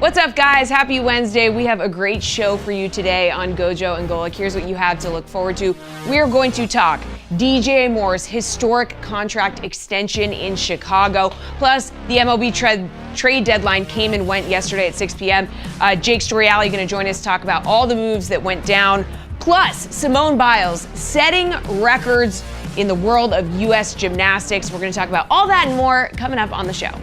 What's up, guys? Happy Wednesday. We have a great show for you today on Gojo and Golic. Here's what you have to look forward to. We are going to talk DJ Moore's historic contract extension in Chicago. Plus, the MLB trade deadline came and went yesterday at 6 p.m. Jake Storiale going to join us to talk about all the moves that went down. Plus, Simone Biles setting records in the world of U.S. gymnastics. We're going to talk about all that and more coming up on the show.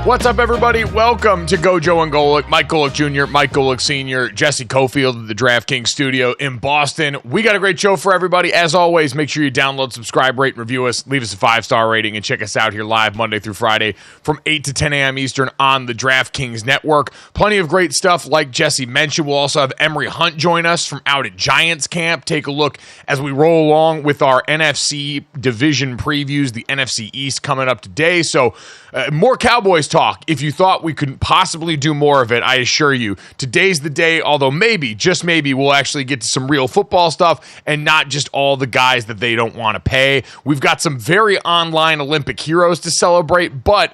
What's up, everybody? Welcome to Gojo and Golic. Mike Golic Jr., Mike Golic Sr., Jesse Cofield at the DraftKings studio in Boston. We got a great show for everybody. As always, make sure you download, subscribe, rate, review us, leave us a 5-star rating, and check us out here live Monday through Friday from 8 to 10 a.m. Eastern on the DraftKings network. Plenty of great stuff like Jesse mentioned. We'll also have Emory Hunt join us from out at Giants camp. Take a look as we roll along with our NFC division previews, the NFC East coming up today. So more Cowboys talk. If you thought we couldn't possibly do more of it, I assure you, today's the day, although maybe, just maybe, we'll actually get to some real football stuff and not just all the guys that they don't want to pay. We've got some very online Olympic heroes to celebrate, but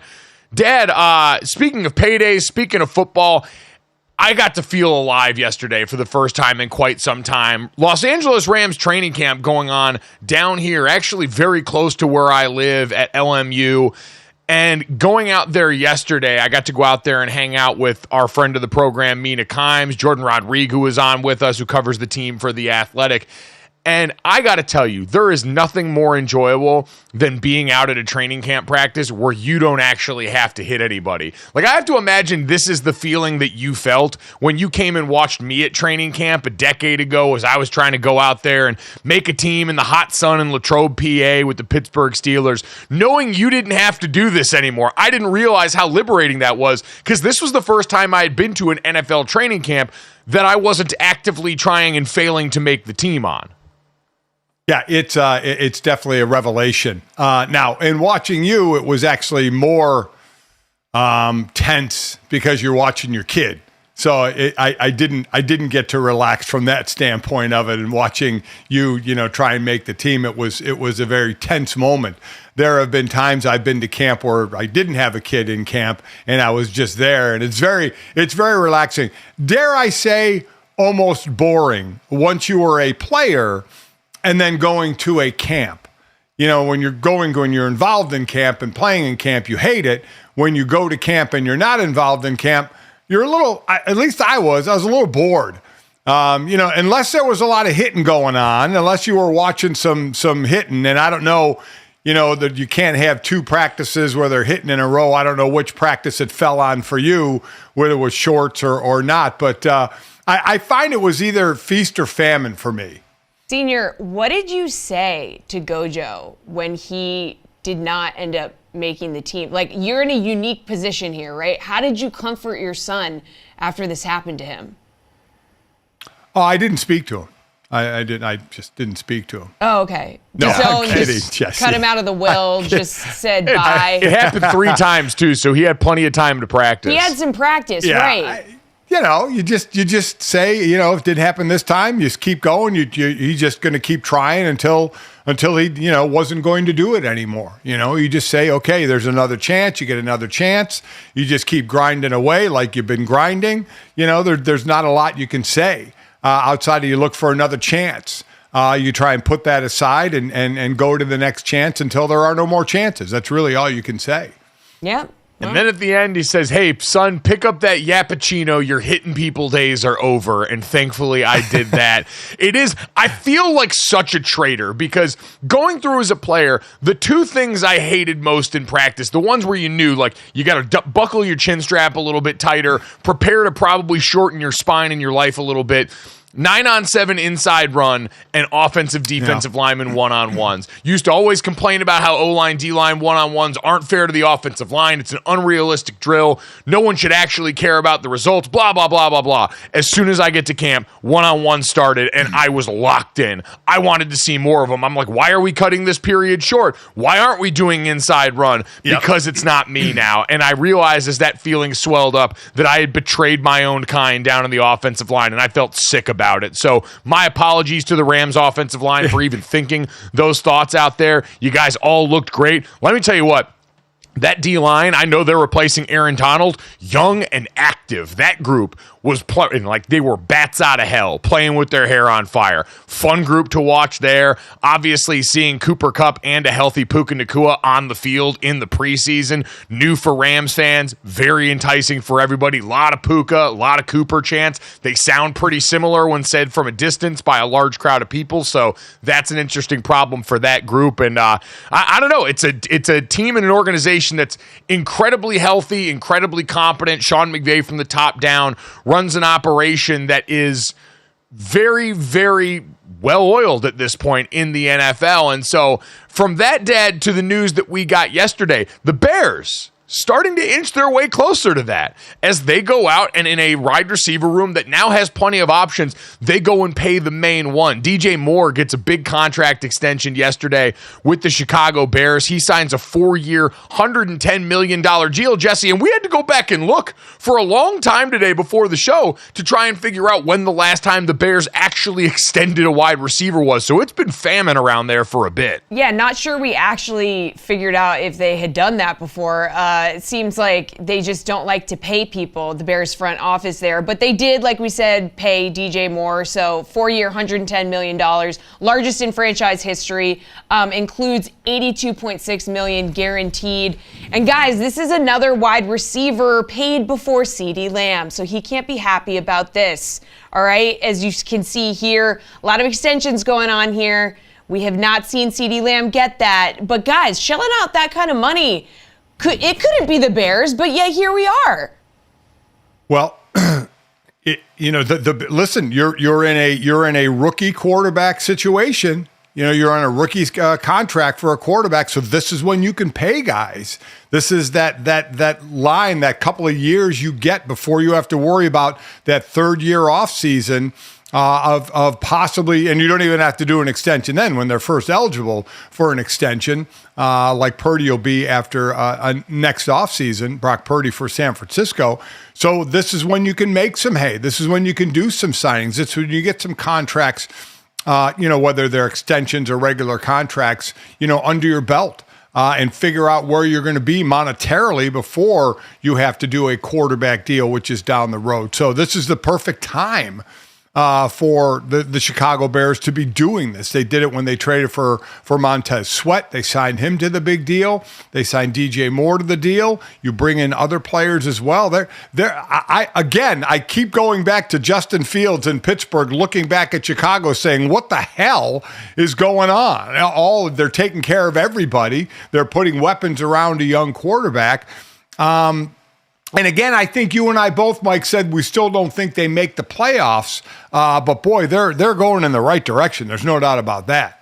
Dad, speaking of paydays, speaking of football, I got to feel alive yesterday for the first time in quite some time. Los Angeles Rams training camp going on down here, actually very close to where I live at LMU. And going out there yesterday, I got to go out there and hang out with our friend of the program, Mina Kimes, Jordan Rodrigue, who was on with us, who covers the team for The Athletic. And I got to tell you, there is nothing more enjoyable than being out at a training camp practice where you don't actually have to hit anybody. Like, I have to imagine this is the feeling that you felt when you came and watched me at training camp a decade ago as I was trying to go out there and make a team in the hot sun in Latrobe, PA with the Pittsburgh Steelers, knowing you didn't have to do this anymore. I didn't realize how liberating that was because this was the first time I had been to an NFL training camp that I wasn't actively trying and failing to make the team on. Yeah, it's definitely a revelation. Now, in watching you, it was actually more tense because you're watching your kid. So I didn't get to relax from that standpoint of it. And watching you try and make the team, it was a very tense moment. There have been times I've been to camp where I didn't have a kid in camp and I was just there, and it's very relaxing. Dare I say, almost boring once you were a player. And then going to a camp, when you're involved in camp and playing in camp, you hate it. When you go to camp and you're not involved in camp, you're a little, at least I was a little bored. Unless there was a lot of hitting going on, unless you were watching some hitting, and I don't know, that you can't have two practices where they're hitting in a row. I don't know which practice it fell on for you, whether it was shorts or not, but I find it was either feast or famine for me. Senior, what did you say to Gojo when he did not end up making the team? Like, you're in a unique position here, right? How did you comfort your son after this happened to him? Oh, I didn't speak to him. I just didn't speak to him. Oh, okay. No, I'm kidding. Just cut him out of the will, just said bye. It happened 3 times, too, so he had plenty of time to practice. He had some practice, yeah, right? You just say, if it didn't happen this time, you just keep going. He's just going to keep trying until he, wasn't going to do it anymore. You just say, okay, there's another chance. You get another chance. You just keep grinding away like you've been grinding. There's not a lot you can say outside of you look for another chance. You try and put that aside and go to the next chance until there are no more chances. That's really all you can say. Yeah. And then at the end, he says, hey, son, pick up that Yappuccino. Your hitting people days are over. And thankfully, I did that. I feel like such a traitor because going through as a player, the 2 things I hated most in practice, the ones where you knew, like, you got to buckle your chin strap a little bit tighter, prepare to probably shorten your spine in your life a little bit. 9-on-7 inside run and offensive defensive lineman one-on-ones. Used to always complain about how O-line, D-line one-on-ones aren't fair to the offensive line. It's an unrealistic drill. No one should actually care about the results, blah, blah, blah, blah, blah. As soon as I get to camp, one-on-one started, and I was locked in. I wanted to see more of them. I'm like, why are we cutting this period short? Why aren't we doing inside run? Because it's not me now. And I realized as that feeling swelled up that I had betrayed my own kind down in the offensive line, and I felt sick about it. So my apologies to the Rams offensive line for even thinking those thoughts out there. You guys all looked great. Let me tell you what. That D-line, I know they're replacing Aaron Donald, young and active. That group was playing like they were bats out of hell, playing with their hair on fire. Fun group to watch there. Obviously, seeing Cooper Kupp and a healthy Puka Nacua on the field in the preseason. New for Rams fans, very enticing for everybody. A lot of Puka, a lot of Cooper chants. They sound pretty similar when said from a distance by a large crowd of people, so that's an interesting problem for that group. And I don't know, it's a team and an organization that's incredibly healthy, incredibly competent. Sean McVay from the top down runs an operation that is very, very well-oiled at this point in the NFL. And so from that, Dad, to the news that we got yesterday, the Bears starting to inch their way closer to that as they go out and in a wide receiver room that now has plenty of options, they go and pay the main one. DJ Moore gets a big contract extension yesterday with the Chicago Bears. He signs a 4-year, $110 million deal, Jesse, and we had to go back and look for a long time today before the show to try and figure out when the last time the Bears actually extended a wide receiver was. So it's been famine around there for a bit. Yeah, not sure we actually figured out if they had done that before. It seems like they just don't like to pay people, the Bears front office there. But they did, like we said, pay DJ Moore. So 4-year, $110 million, largest in franchise history, includes $82.6 million guaranteed. And guys, this is another wide receiver paid before CeeDee Lamb. So he can't be happy about this. All right, as you can see here, a lot of extensions going on here. We have not seen CeeDee Lamb get that. But guys, shelling out that kind of money, it couldn't be the Bears, but yet here we are. Well, listen, you're in a rookie quarterback situation. You know, you're on a rookie's contract for a quarterback, so this is when you can pay guys. This is that line, that couple of years you get before you have to worry about that third year off season. Of possibly, and you don't even have to do an extension then when they're first eligible for an extension, like Purdy will be after next offseason, Brock Purdy for San Francisco. So this is when you can make some hay. This is when you can do some signings. It's when you get some contracts, whether they're extensions or regular contracts, under your belt. And figure out where you're going to be monetarily before you have to do a quarterback deal, which is down the road. So this is the perfect time for the Chicago Bears to be doing this. They did it when they traded for Montez Sweat. They signed him to the big deal. They signed DJ Moore to the deal. You bring in other players as well. I keep going back to Justin Fields in Pittsburgh, looking back at Chicago saying, what the hell is going on? They're taking care of everybody. They're putting weapons around a young quarterback. And again, I think you and I both, Mike, said we still don't think they make the playoffs. But boy, they're going in the right direction. There's no doubt about that.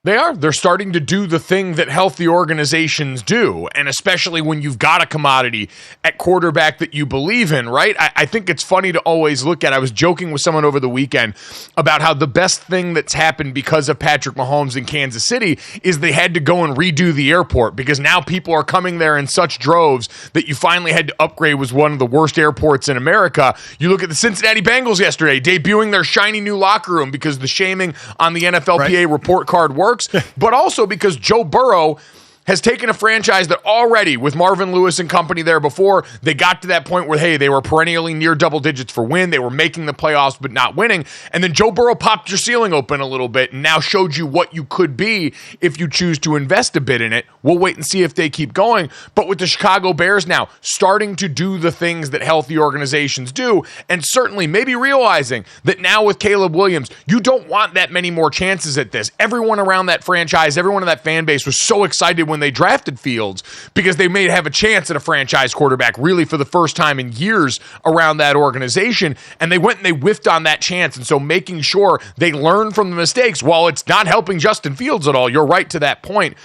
They are. They're starting to do the thing that healthy organizations do, and especially when you've got a commodity at quarterback that you believe in, right? I think it's funny to always look at. I was joking with someone over the weekend about how the best thing that's happened because of Patrick Mahomes in Kansas City is they had to go and redo the airport because now people are coming there in such droves that you finally had to upgrade was one of the worst airports in America. You look at the Cincinnati Bengals yesterday, debuting their shiny new locker room because the shaming on the NFLPA report card works. But also because Joe Burrow has taken a franchise that already, with Marvin Lewis and company there before, they got to that point where, hey, they were perennially near double digits for win. They were making the playoffs but not winning. And then Joe Burrow popped your ceiling open a little bit and now showed you what you could be if you choose to invest a bit in it. We'll wait and see if they keep going. But with the Chicago Bears now starting to do the things that healthy organizations do, and certainly maybe realizing that now with Caleb Williams, you don't want that many more chances at this. Everyone around that franchise, everyone in that fan base was so excited when when they drafted Fields, because they may have a chance at a franchise quarterback really for the first time in years around that organization. And they went and they whiffed on that chance. And so making sure they learn from the mistakes, while it's not helping Justin Fields at all, you're right to that point.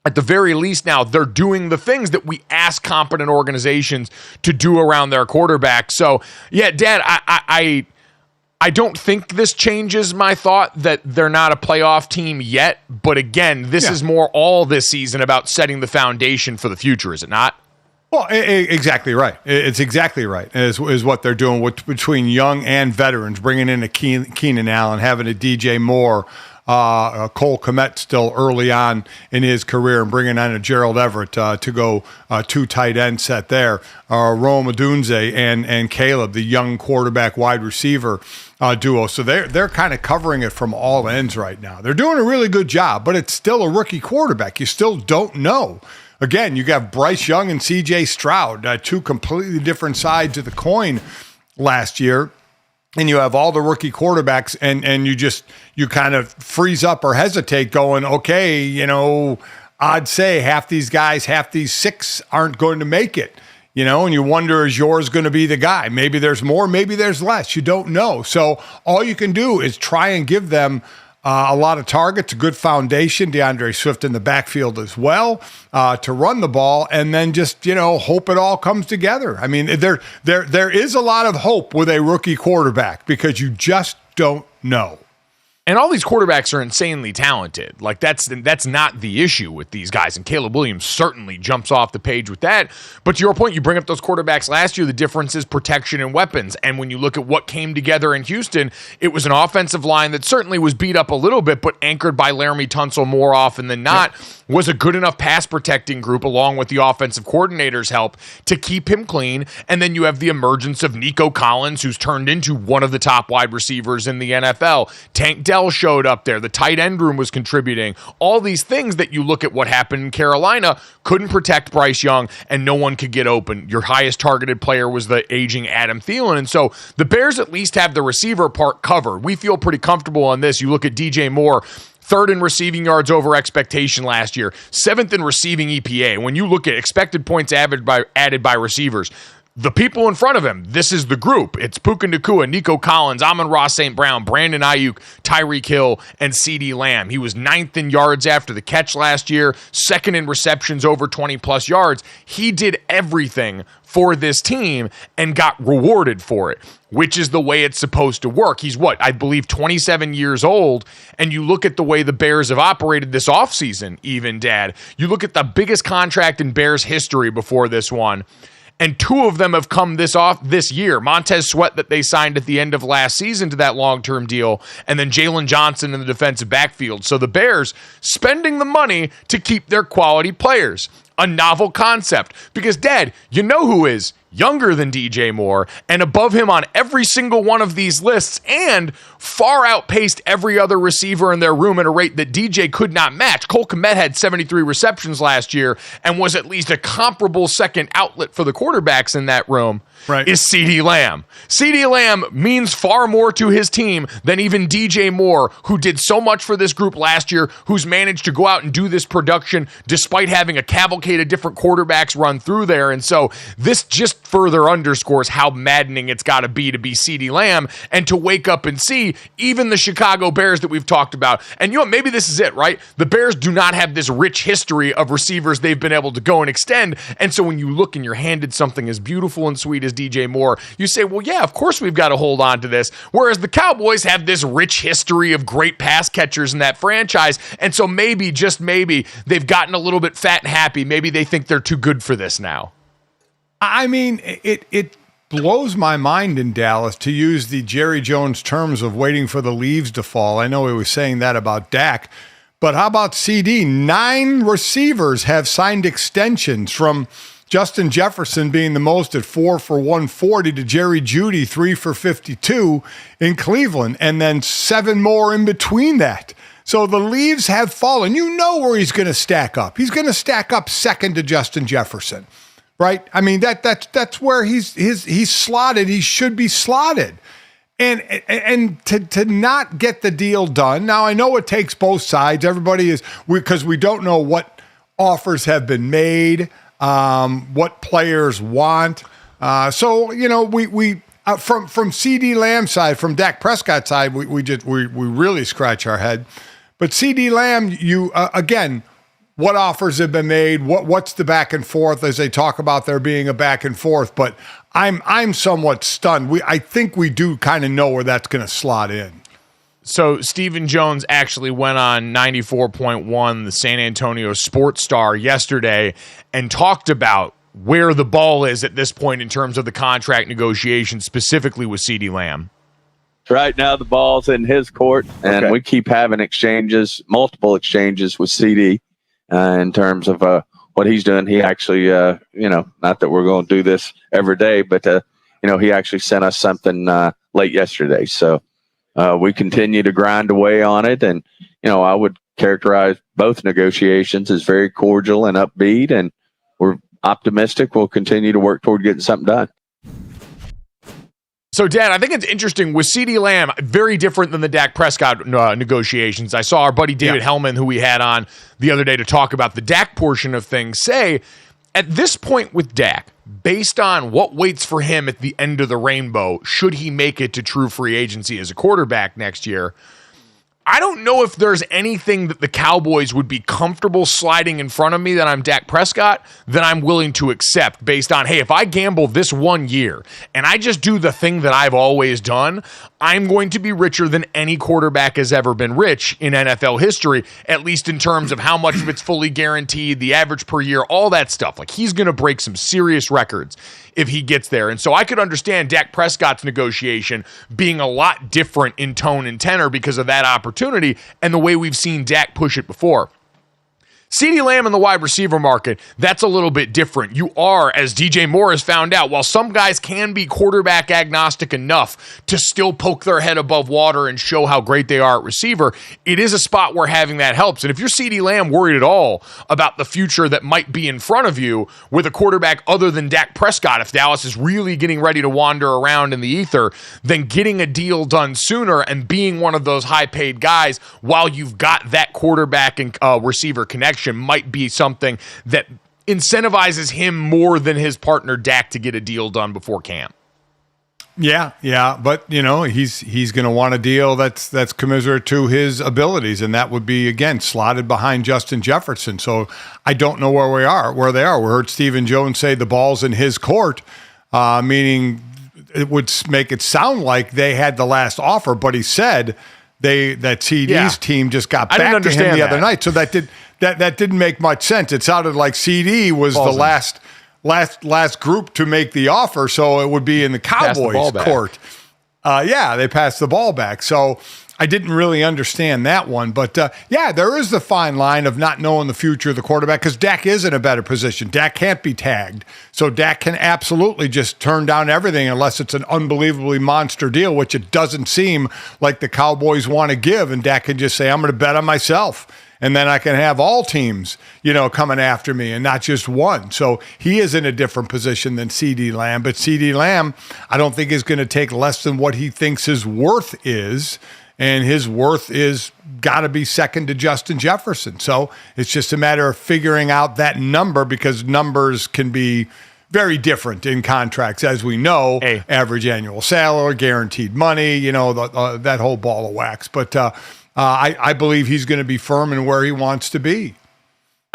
At the very least now, they're doing the things that we ask competent organizations to do around their quarterback. So, yeah, Dad, I don't think this changes my thought that they're not a playoff team yet. But again, this is more all this season about setting the foundation for the future, is it not? Well, exactly right. It's exactly right, is what they're doing between young and veterans, bringing in a Keenan Allen, having a DJ Moore, Cole Kmet still early on in his career, and bringing on a Gerald Everett to go two tight end set there. Rome Odunze and Caleb, the young quarterback wide receiver duo. So they're kind of covering it from all ends right now. They're doing a really good job, but it's still a rookie quarterback. You still don't know. Again, you got Bryce Young and C.J. Stroud, two completely different sides of the coin last year. And you have all the rookie quarterbacks, and you kind of freeze up or hesitate going, okay, I'd say half these six aren't going to make it, and you wonder, is yours going to be the guy? Maybe there's more, maybe there's less. You don't know. So all you can do is try and give them a lot of targets, a good foundation, DeAndre Swift in the backfield as well, to run the ball, and then just, hope it all comes together. I mean, there is a lot of hope with a rookie quarterback because you just don't know. And all these quarterbacks are insanely talented. Like, that's not the issue with these guys. And Caleb Williams certainly jumps off the page with that. But to your point, you bring up those quarterbacks last year, the difference is protection and weapons. And when you look at what came together in Houston, it was an offensive line that certainly was beat up a little bit, but anchored by Laramie Tunsil more often than not, was a good enough pass protecting group along with the offensive coordinator's help to keep him clean. And then you have the emergence of Nico Collins, who's turned into one of the top wide receivers in the NFL. Tank Dell showed up there. The tight end room was contributing. All these things that you look at what happened in Carolina, couldn't protect Bryce Young, and no one could get open. Your highest targeted player was the aging Adam Thielen. And so the Bears at least have the receiver part covered. We feel pretty comfortable on this. You look at DJ Moore, third in receiving yards over expectation last year, seventh in receiving EPA. When you look at expected points added by receivers, the people in front of him, this is the group. It's Puka Nacua, Nico Collins, Amon-Ra St. Brown, Brandon Ayuk, Tyreek Hill, and CeeDee Lamb. He was ninth in yards after the catch last year, second in receptions over 20-plus yards. He did everything for this team and got rewarded for it, which is the way it's supposed to work. He's I believe 27 years old, and you look at the way the Bears have operated this offseason, even, Dad. You look at the biggest contract in Bears history before this one, and two of them have come this year. Montez Sweat that they signed at the end of last season to that long-term deal, and then Jalen Johnson in the defensive backfield. So the Bears spending the money to keep their quality players. A novel concept. Because, Dad, you know who is younger than DJ Moore and above him on every single one of these lists and far outpaced every other receiver in their room at a rate that DJ could not match. Cole Kmet had 73 receptions last year and was at least a comparable second outlet for the quarterbacks in that room. Right. Is CeeDee Lamb. CeeDee Lamb means far more to his team than even DJ Moore, who did so much for this group last year, who's managed to go out and do this production despite having a cavalcade of different quarterbacks run through there. And so this just further underscores how maddening it's got to be CeeDee Lamb and to wake up and see even the Chicago Bears that we've talked about. And maybe this is it, right? The Bears do not have this rich history of receivers they've been able to go and extend. And so when you look and you're handed something as beautiful and sweet as DJ Moore, you say, well, yeah, of course we've got to hold on to this. Whereas the Cowboys have this rich history of great pass catchers in that franchise. And so maybe, just maybe, they've gotten a little bit fat and happy. Maybe they think they're too good for this now. I mean, it blows my mind in Dallas, to use the Jerry Jones terms of waiting for the leaves to fall. I know he was saying that about Dak, but how about CD? 9 receivers have signed extensions, from Justin Jefferson being the most at 4 for 140 to Jerry Jeudy 3 for 52 in Cleveland, and then 7 more in between that. So the leaves have fallen. You know where he's going to stack up. He's going to stack up second to Justin Jefferson, right? I mean, that's where he's slotted. He should be slotted. And to not get the deal done. Now, I know it takes both sides. Everybody is, because we don't know what offers have been made, what players want. So we from CD Lamb's side, from Dak Prescott's side, we really scratch our head. But CD Lamb, you again, what offers have been made? What's the back and forth as they talk about there being a back and forth? But I'm somewhat stunned. I think we do kind of know where that's going to slot in. So Stephen Jones actually went on 94.1, the San Antonio Sports Star, yesterday and talked about where the ball is at this point in terms of the contract negotiations, specifically with CeeDee Lamb. Right now, the ball's in his court, and we keep having multiple exchanges with CD in terms of what he's doing. He actually, not that we're going to do this every day, but, he actually sent us something late yesterday. So we continue to grind away on it. And, I would characterize both negotiations as very cordial and upbeat, and we're optimistic we'll continue to work toward getting something done. So, Dad, I think it's interesting with CeeDee Lamb, very different than the Dak Prescott negotiations. I saw our buddy David Hellman, who we had on the other day to talk about the Dak portion of things, say, at this point with Dak, based on what waits for him at the end of the rainbow, should he make it to true free agency as a quarterback next year, I don't know if there's anything that the Cowboys would be comfortable sliding in front of me that I'm Dak Prescott that I'm willing to accept based on, hey, if I gamble this 1 year and I just do the thing that I've always done, I'm going to be richer than any quarterback has ever been rich in NFL history, at least in terms of how much of it's fully guaranteed, the average per year, all that stuff. Like, he's going to break some serious records if he gets there. And so I could understand Dak Prescott's negotiation being a lot different in tone and tenor because of that opportunity and the way we've seen Dak push it before. CeeDee Lamb in the wide receiver market, that's a little bit different. You are, as DJ Moore has found out, while some guys can be quarterback agnostic enough to still poke their head above water and show how great they are at receiver, it is a spot where having that helps. And if you're CeeDee Lamb worried at all about the future that might be in front of you with a quarterback other than Dak Prescott, if Dallas is really getting ready to wander around in the ether, then getting a deal done sooner and being one of those high-paid guys while you've got that quarterback and receiver connection might be something that incentivizes him more than his partner Dak to get a deal done before camp. Yeah, but he's going to want a deal that's commensurate to his abilities, and that would be again slotted behind Justin Jefferson. So I don't know where they are. We heard Stephen Jones say the ball's in his court, meaning it would make it sound like they had the last offer, but he said that CD's team just got back to him the other night. So that didn't make much sense. It sounded like CD was the last group to make the offer, so it would be in the Cowboys' court. They passed the ball back. So I didn't really understand that one. But, there is the fine line of not knowing the future of the quarterback because Dak is in a better position. Dak can't be tagged. So Dak can absolutely just turn down everything unless it's an unbelievably monster deal, which it doesn't seem like the Cowboys want to give. And Dak can just say, I'm going to bet on myself. And then I can have all teams, coming after me and not just one. So he is in a different position than CeeDee Lamb. But CeeDee Lamb, I don't think is going to take less than what he thinks his worth is. And his worth is got to be second to Justin Jefferson. So it's just a matter of figuring out that number because numbers can be very different in contracts, as we know. Average annual salary, guaranteed money, that whole ball of wax. But I believe he's going to be firm in where he wants to be.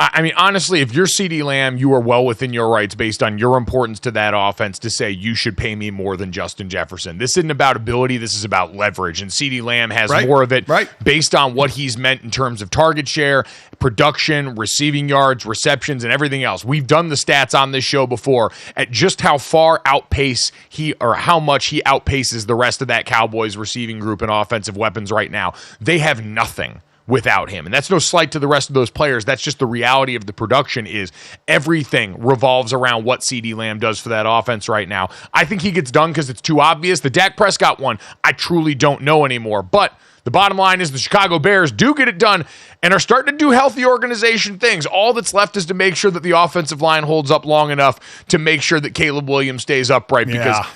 I mean, honestly, if you're CeeDee Lamb, you are well within your rights based on your importance to that offense to say you should pay me more than Justin Jefferson. This isn't about ability. This is about leverage. And CeeDee Lamb has more of it based on what he's meant in terms of target share, production, receiving yards, receptions, and everything else. We've done the stats on this show before at just how far how much he outpaces the rest of that Cowboys receiving group and offensive weapons right now. They have nothing without him. And that's no slight to the rest of those players. That's just the reality of the production is everything revolves around what CeeDee Lamb does for that offense right now. I think he gets done because it's too obvious. The Dak Prescott one, I truly don't know anymore. But The bottom line is the Chicago Bears do get it done and are starting to do healthy organization things. All that's left is to make sure that the offensive line holds up long enough to make sure that Caleb Williams stays upright. Because,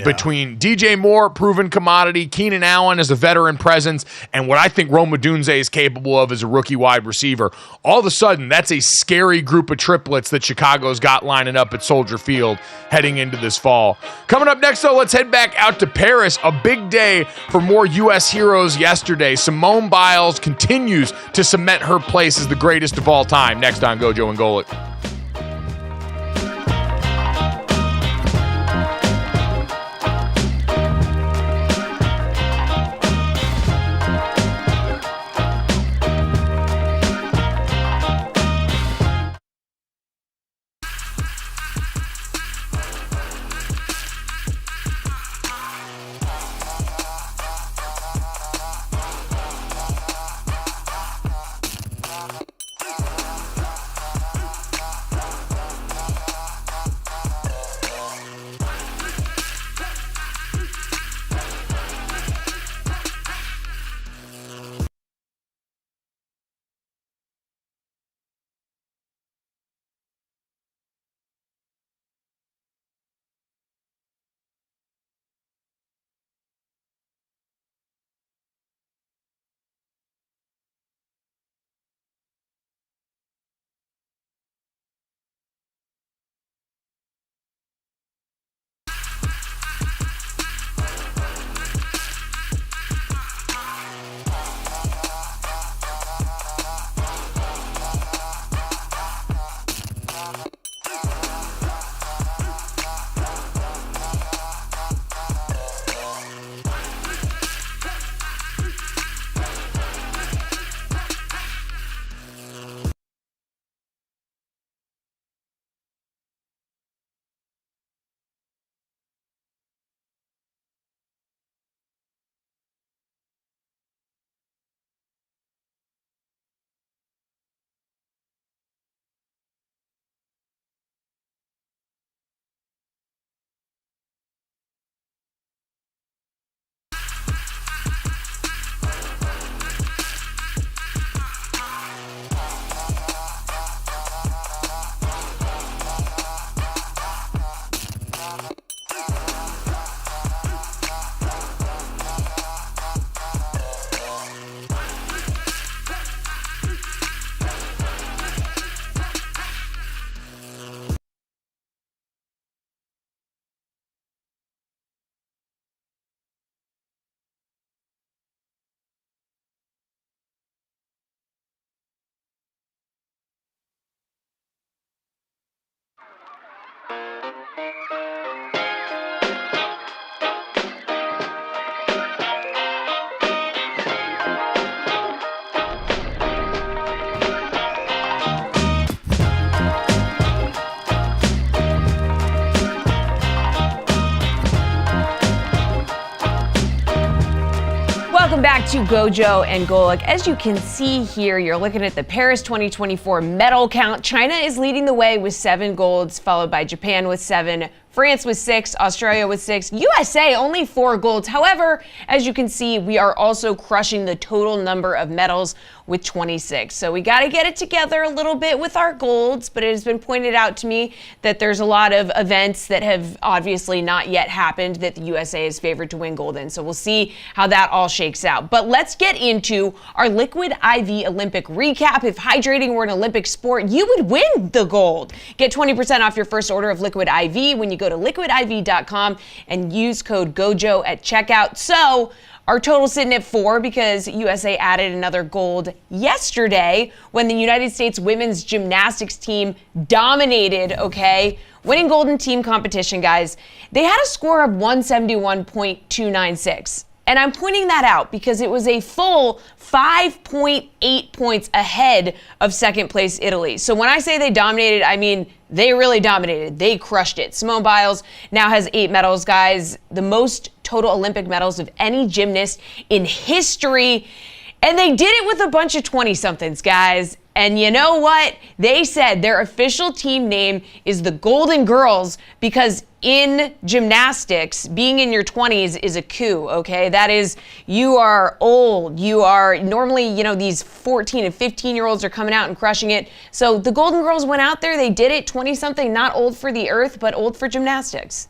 between DJ Moore, proven commodity, Keenan Allen as a veteran presence, and what I think Rome Odunze is capable of as a rookie wide receiver, all of a sudden, that's a scary group of triplets that Chicago's got lining up at Soldier Field heading into this fall. Coming up next, though, let's head back out to Paris. A big day for more U.S. heroes yesterday. Simone Biles continues to cement her place as the greatest of all time. Next on Gojo and Golic. Welcome back to Gojo and Golic. As you can see here, you're looking at the Paris 2024 medal count. China is leading the way with 7 golds, followed by Japan with 7, France with 6, Australia with 6, USA only 4 golds. However, as you can see, we are also crushing the total number of medals with 26. So we got to get it together a little bit with our golds, but it has been pointed out to me that there's a lot of events that have obviously not yet happened that the USA is favored to win gold in. So we'll see how that all shakes out. But let's get into our Liquid IV Olympic recap. If hydrating were an Olympic sport, you would win the gold. Get 20% off your first order of Liquid IV when you go to liquidiv.com and use code GOJO at checkout. So our total sitting at 4 because USA added another gold yesterday when the United States women's gymnastics team dominated, winning gold in team competition, guys. They had a score of 171.296. And I'm pointing that out because it was a full 5.8 points ahead of second place Italy. So when I say they dominated, I mean they really dominated. They crushed it. Simone Biles now has 8 medals, guys, the most total Olympic medals of any gymnast in history. And they did it with a bunch of 20-somethings, guys. And you know what? They said their official team name is the Golden Girls because in gymnastics, being in your 20s is a coup, okay? That is, you are old. You are normally, these 14 and 15-year-olds are coming out and crushing it. So the Golden Girls went out there, they did it, 20-something, not old for the earth, but old for gymnastics.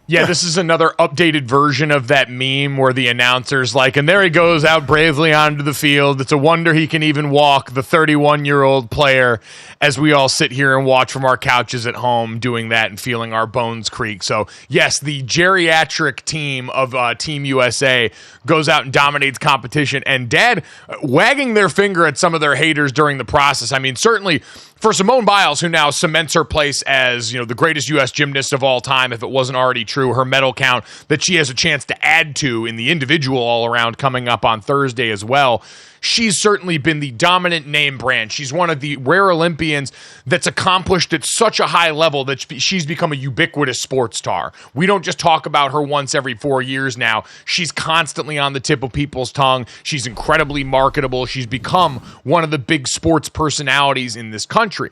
Yeah, this is another updated version of that meme where the announcer's like, and there he goes out bravely onto the field. It's a wonder he can even walk, the 31-year-old player, as we all sit here and watch from our couches at home doing that and feeling our bones creak. So, yes, the geriatric team of Team USA goes out and dominates competition. And Dad wagging their finger at some of their haters during the process. I mean, certainly for Simone Biles, who now cements her place as, the greatest U.S. gymnast of all time, if it wasn't already true, her medal count that she has a chance to add to in the individual all-around coming up on Thursday as well. She's certainly been the dominant name brand. She's one of the rare Olympians that's accomplished at such a high level that she's become a ubiquitous sports star. We don't just talk about her once every 4 years now. She's constantly on the tip of people's tongue. She's incredibly marketable. She's become one of the big sports personalities in this country.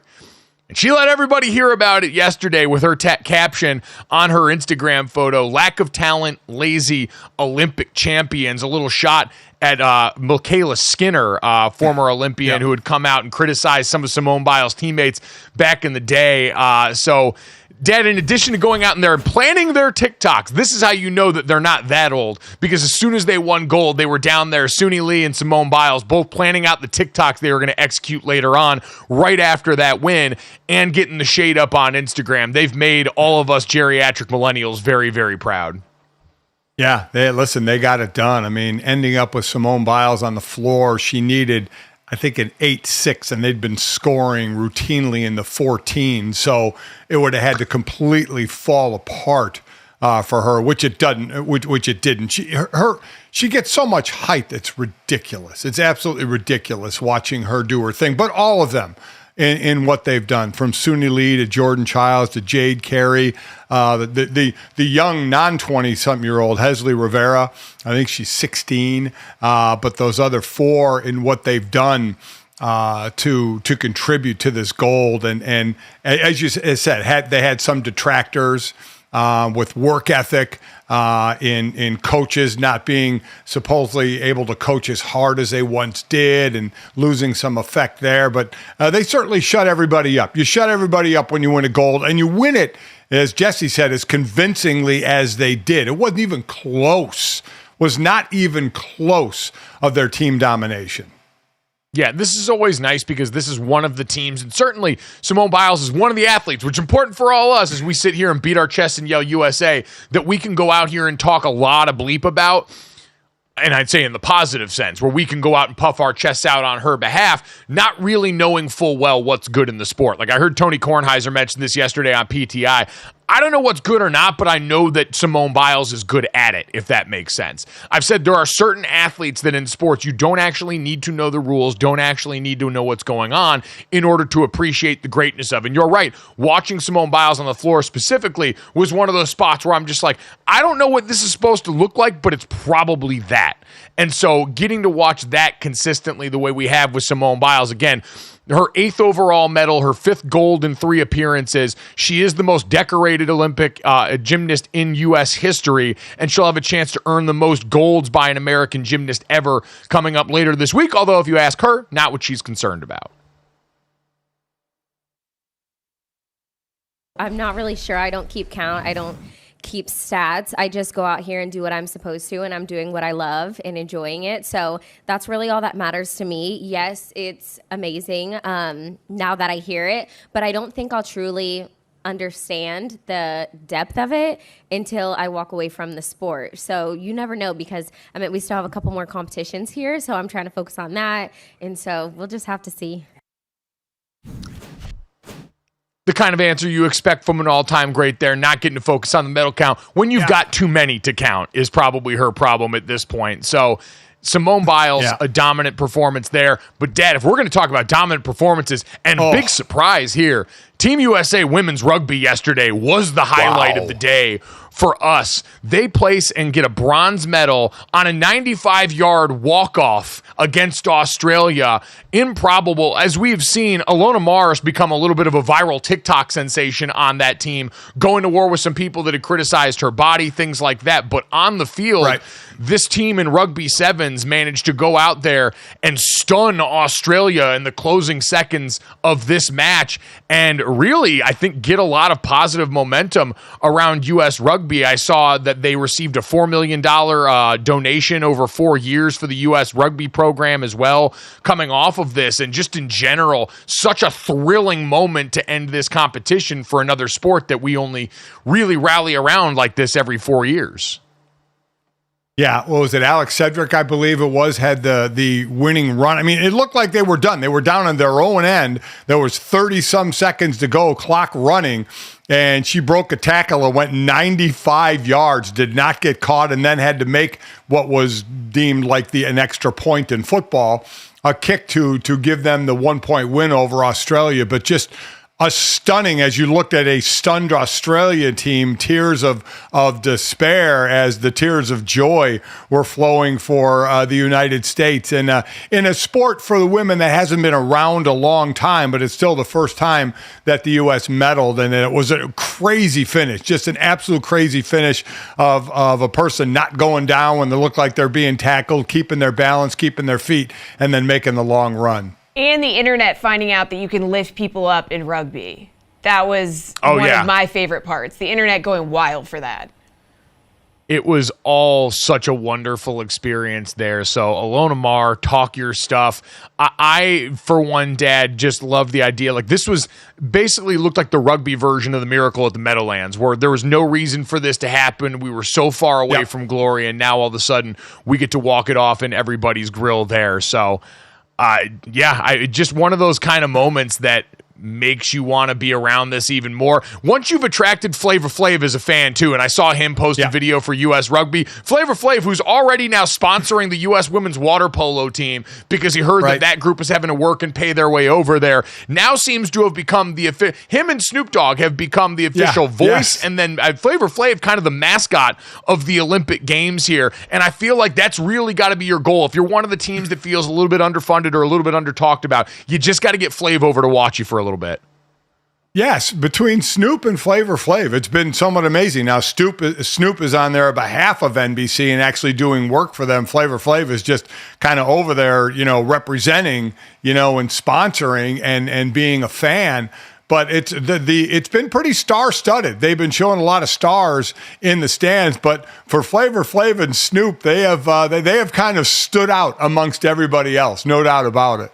And she let everybody hear about it yesterday with her caption on her Instagram photo, "Lack of talent, lazy Olympic champions," a little shot at Michaela Skinner, former Olympian who had come out and criticized some of Simone Biles' teammates back in the day. So, Dad, in addition to going out in there and planning their TikToks, this is how you know that they're not that old, because as soon as they won gold, they were down there, Suni Lee and Simone Biles, both planning out the TikToks they were going to execute later on, right after that win, and getting the shade up on Instagram. They've made all of us geriatric millennials very, very proud. Yeah, they got it done. I mean, ending up with Simone Biles on the floor, she needed, I think, an 8-6, and they'd been scoring routinely in the 14. So it would have had to completely fall apart for her, which it doesn't. Which it didn't. She gets so much height that's ridiculous. It's absolutely ridiculous watching her do her thing. But all of them in what they've done, from Suni Lee to Jordan Childs to Jade Carey, the young non-20-something-year-old Hesley Rivera, I think she's 16, but those other four in what they've done to contribute to this gold, and as you said, they had some detractors with work ethic, in coaches not being supposedly able to coach as hard as they once did and losing some effect there. But they certainly shut everybody up. You shut everybody up when you win a gold, and you win it, as Jesse said, as convincingly as they did. It wasn't even close, was not even close of their team domination. Yeah, this is always nice because this is one of the teams, and certainly Simone Biles is one of the athletes, which is important for all us as we sit here and beat our chests and yell USA, that we can go out here and talk a lot of bleep about, and I'd say in the positive sense, where we can go out and puff our chests out on her behalf, not really knowing full well what's good in the sport. Like I heard Tony Kornheiser mention this yesterday on PTI. I don't know what's good or not, but I know that Simone Biles is good at it, if that makes sense. I've said there are certain athletes that in sports you don't actually need to know the rules, don't actually need to know what's going on in order to appreciate the greatness of it. And you're right, watching Simone Biles on the floor specifically was one of those spots where I'm just like, I don't know what this is supposed to look like, but it's probably that. And so getting to watch that consistently the way we have with Simone Biles, again, her 8th overall medal, her 5th gold in 3 appearances. She is the most decorated Olympic gymnast in U.S. history, and she'll have a chance to earn the most golds by an American gymnast ever coming up later this week, although if you ask her, not what she's concerned about. I'm not really sure. I don't keep count. I don't keep stats. I just go out here and do what I'm supposed to, and I'm doing what I love and enjoying it. So that's really all that matters to me. Yes, it's amazing now that I hear it, but I don't think I'll truly understand the depth of it until I walk away from the sport. So you never know, because we still have a couple more competitions here, so I'm trying to focus on that, and so we'll just have to see. The kind of answer you expect from an all-time great there, not getting to focus on the medal count when you've got too many to count is probably her problem at this point. So Simone Biles, a dominant performance there. But, Dad, if we're going to talk about dominant performances, and big surprise here, Team USA women's rugby yesterday was the highlight of the day for us. They place and get a bronze medal on a 95-yard walk-off against Australia. Improbable. As we've seen, Alona Mars become a little bit of a viral TikTok sensation on that team, going to war with some people that had criticized her body, things like that. But on the field, right, this team in rugby sevens managed to go out there and stun Australia in the closing seconds of this match and really, I think, get a lot of positive momentum around U.S. rugby. I saw that they received a $4 million donation over 4 years for the U.S. rugby program as well, coming off of this. And just in general, such a thrilling moment to end this competition for another sport that we only really rally around like this every 4 years. Yeah, what was it? Alex Cedric, I believe it was, had the winning run. I mean, it looked like they were done. They were down on their own end. There was 30-some seconds to go, clock running, and she broke a tackle and went 95 yards, did not get caught, and then had to make what was deemed like an extra point in football, a kick to give them the 1-point win over Australia. But just a stunning, as you looked at a stunned Australia team, tears of despair as the tears of joy were flowing for the United States. And in a sport for the women that hasn't been around a long time, but it's still the first time that the U.S. medaled. And it was a crazy finish, just an absolute crazy finish of a person not going down when they look like they're being tackled, keeping their balance, keeping their feet, and then making the long run. And the internet finding out that you can lift people up in rugby. That was one of my favorite parts. The internet going wild for that. It was all such a wonderful experience there. So, Alona Mar, talk your stuff. I, for one, Dad, just love the idea. Like, this was basically looked like the rugby version of the Miracle at the Meadowlands, where there was no reason for this to happen. We were so far away from glory, and now all of a sudden we get to walk it off in everybody's grill there. So, just one of those kind of moments that makes you want to be around this even more. Once you've attracted Flavor Flav as a fan too, and I saw him post a video for U.S. Rugby. Flavor Flav, who's already now sponsoring the U.S. women's water polo team because he heard that group is having to work and pay their way over there, now seems to have become him and Snoop Dogg have become the official voice, and then Flavor Flav kind of the mascot of the Olympic Games here. And I feel like that's really got to be your goal. If you're one of the teams that feels a little bit underfunded or a little bit under talked about, you just got to get Flav over to watch you for a little bit. Yes, between Snoop and Flavor Flav, it's been somewhat amazing. Now, Snoop is on there on behalf of NBC and actually doing work for them. Flavor Flav is just kind of over there, representing, and sponsoring and being a fan. But it's been pretty star-studded. They've been showing a lot of stars in the stands. But for Flavor Flav and Snoop, they have kind of stood out amongst everybody else, no doubt about it.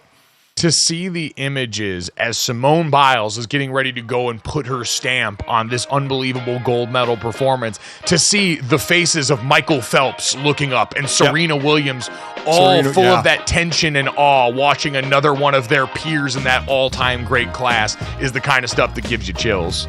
To see the images as Simone Biles is getting ready to go and put her stamp on this unbelievable gold medal performance, to see the faces of Michael Phelps looking up and Serena Williams all full of that tension and awe, watching another one of their peers in that all-time great class, is the kind of stuff that gives you chills.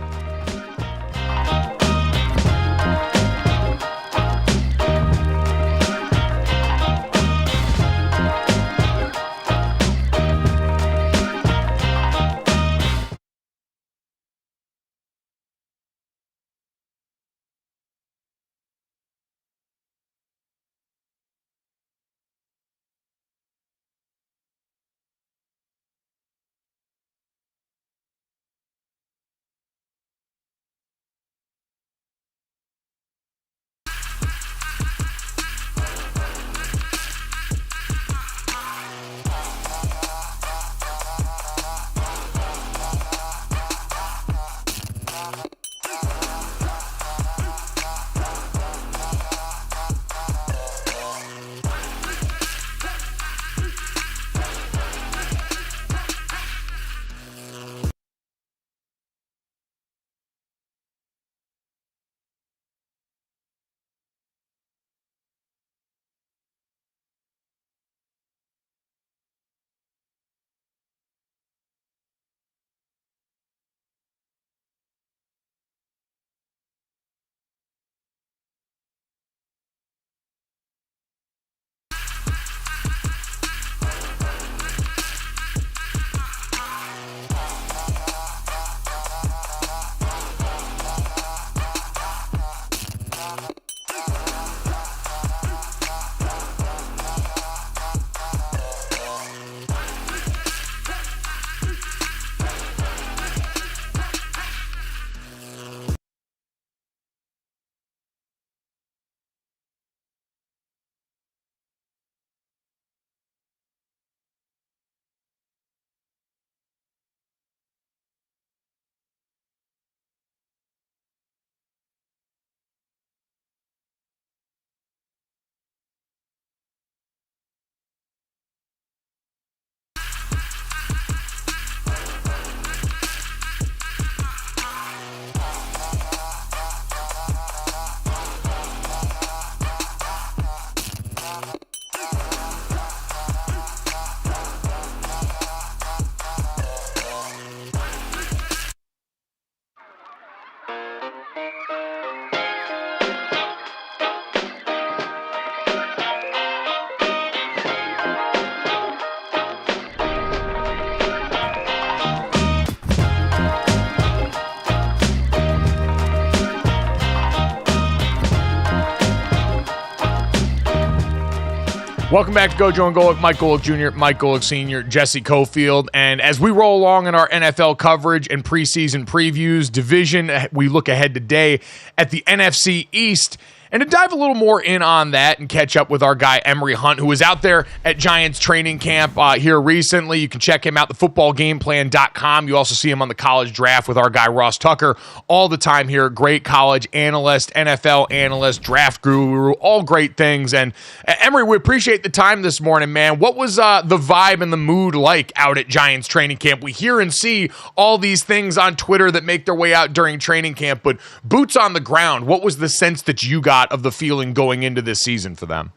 Welcome back to Gojo and Golic. Mike Golic Jr., Mike Golic Sr., Jesse Cofield. And as we roll along in our NFL coverage and preseason previews, division, we look ahead today at the NFC East. And to dive a little more in on that and catch up with our guy, Emory Hunt, who was out there at Giants training camp here recently. You can check him out, thefootballgameplan.com. You also see him on the college draft with our guy, Ross Tucker, all the time here. Great college analyst, NFL analyst, draft guru, all great things. And Emory, we appreciate the time this morning, man. What was the vibe and the mood like out at Giants training camp? We hear and see all these things on Twitter that make their way out during training camp, but boots on the ground, what was the sense that you got of the feeling going into this season for them?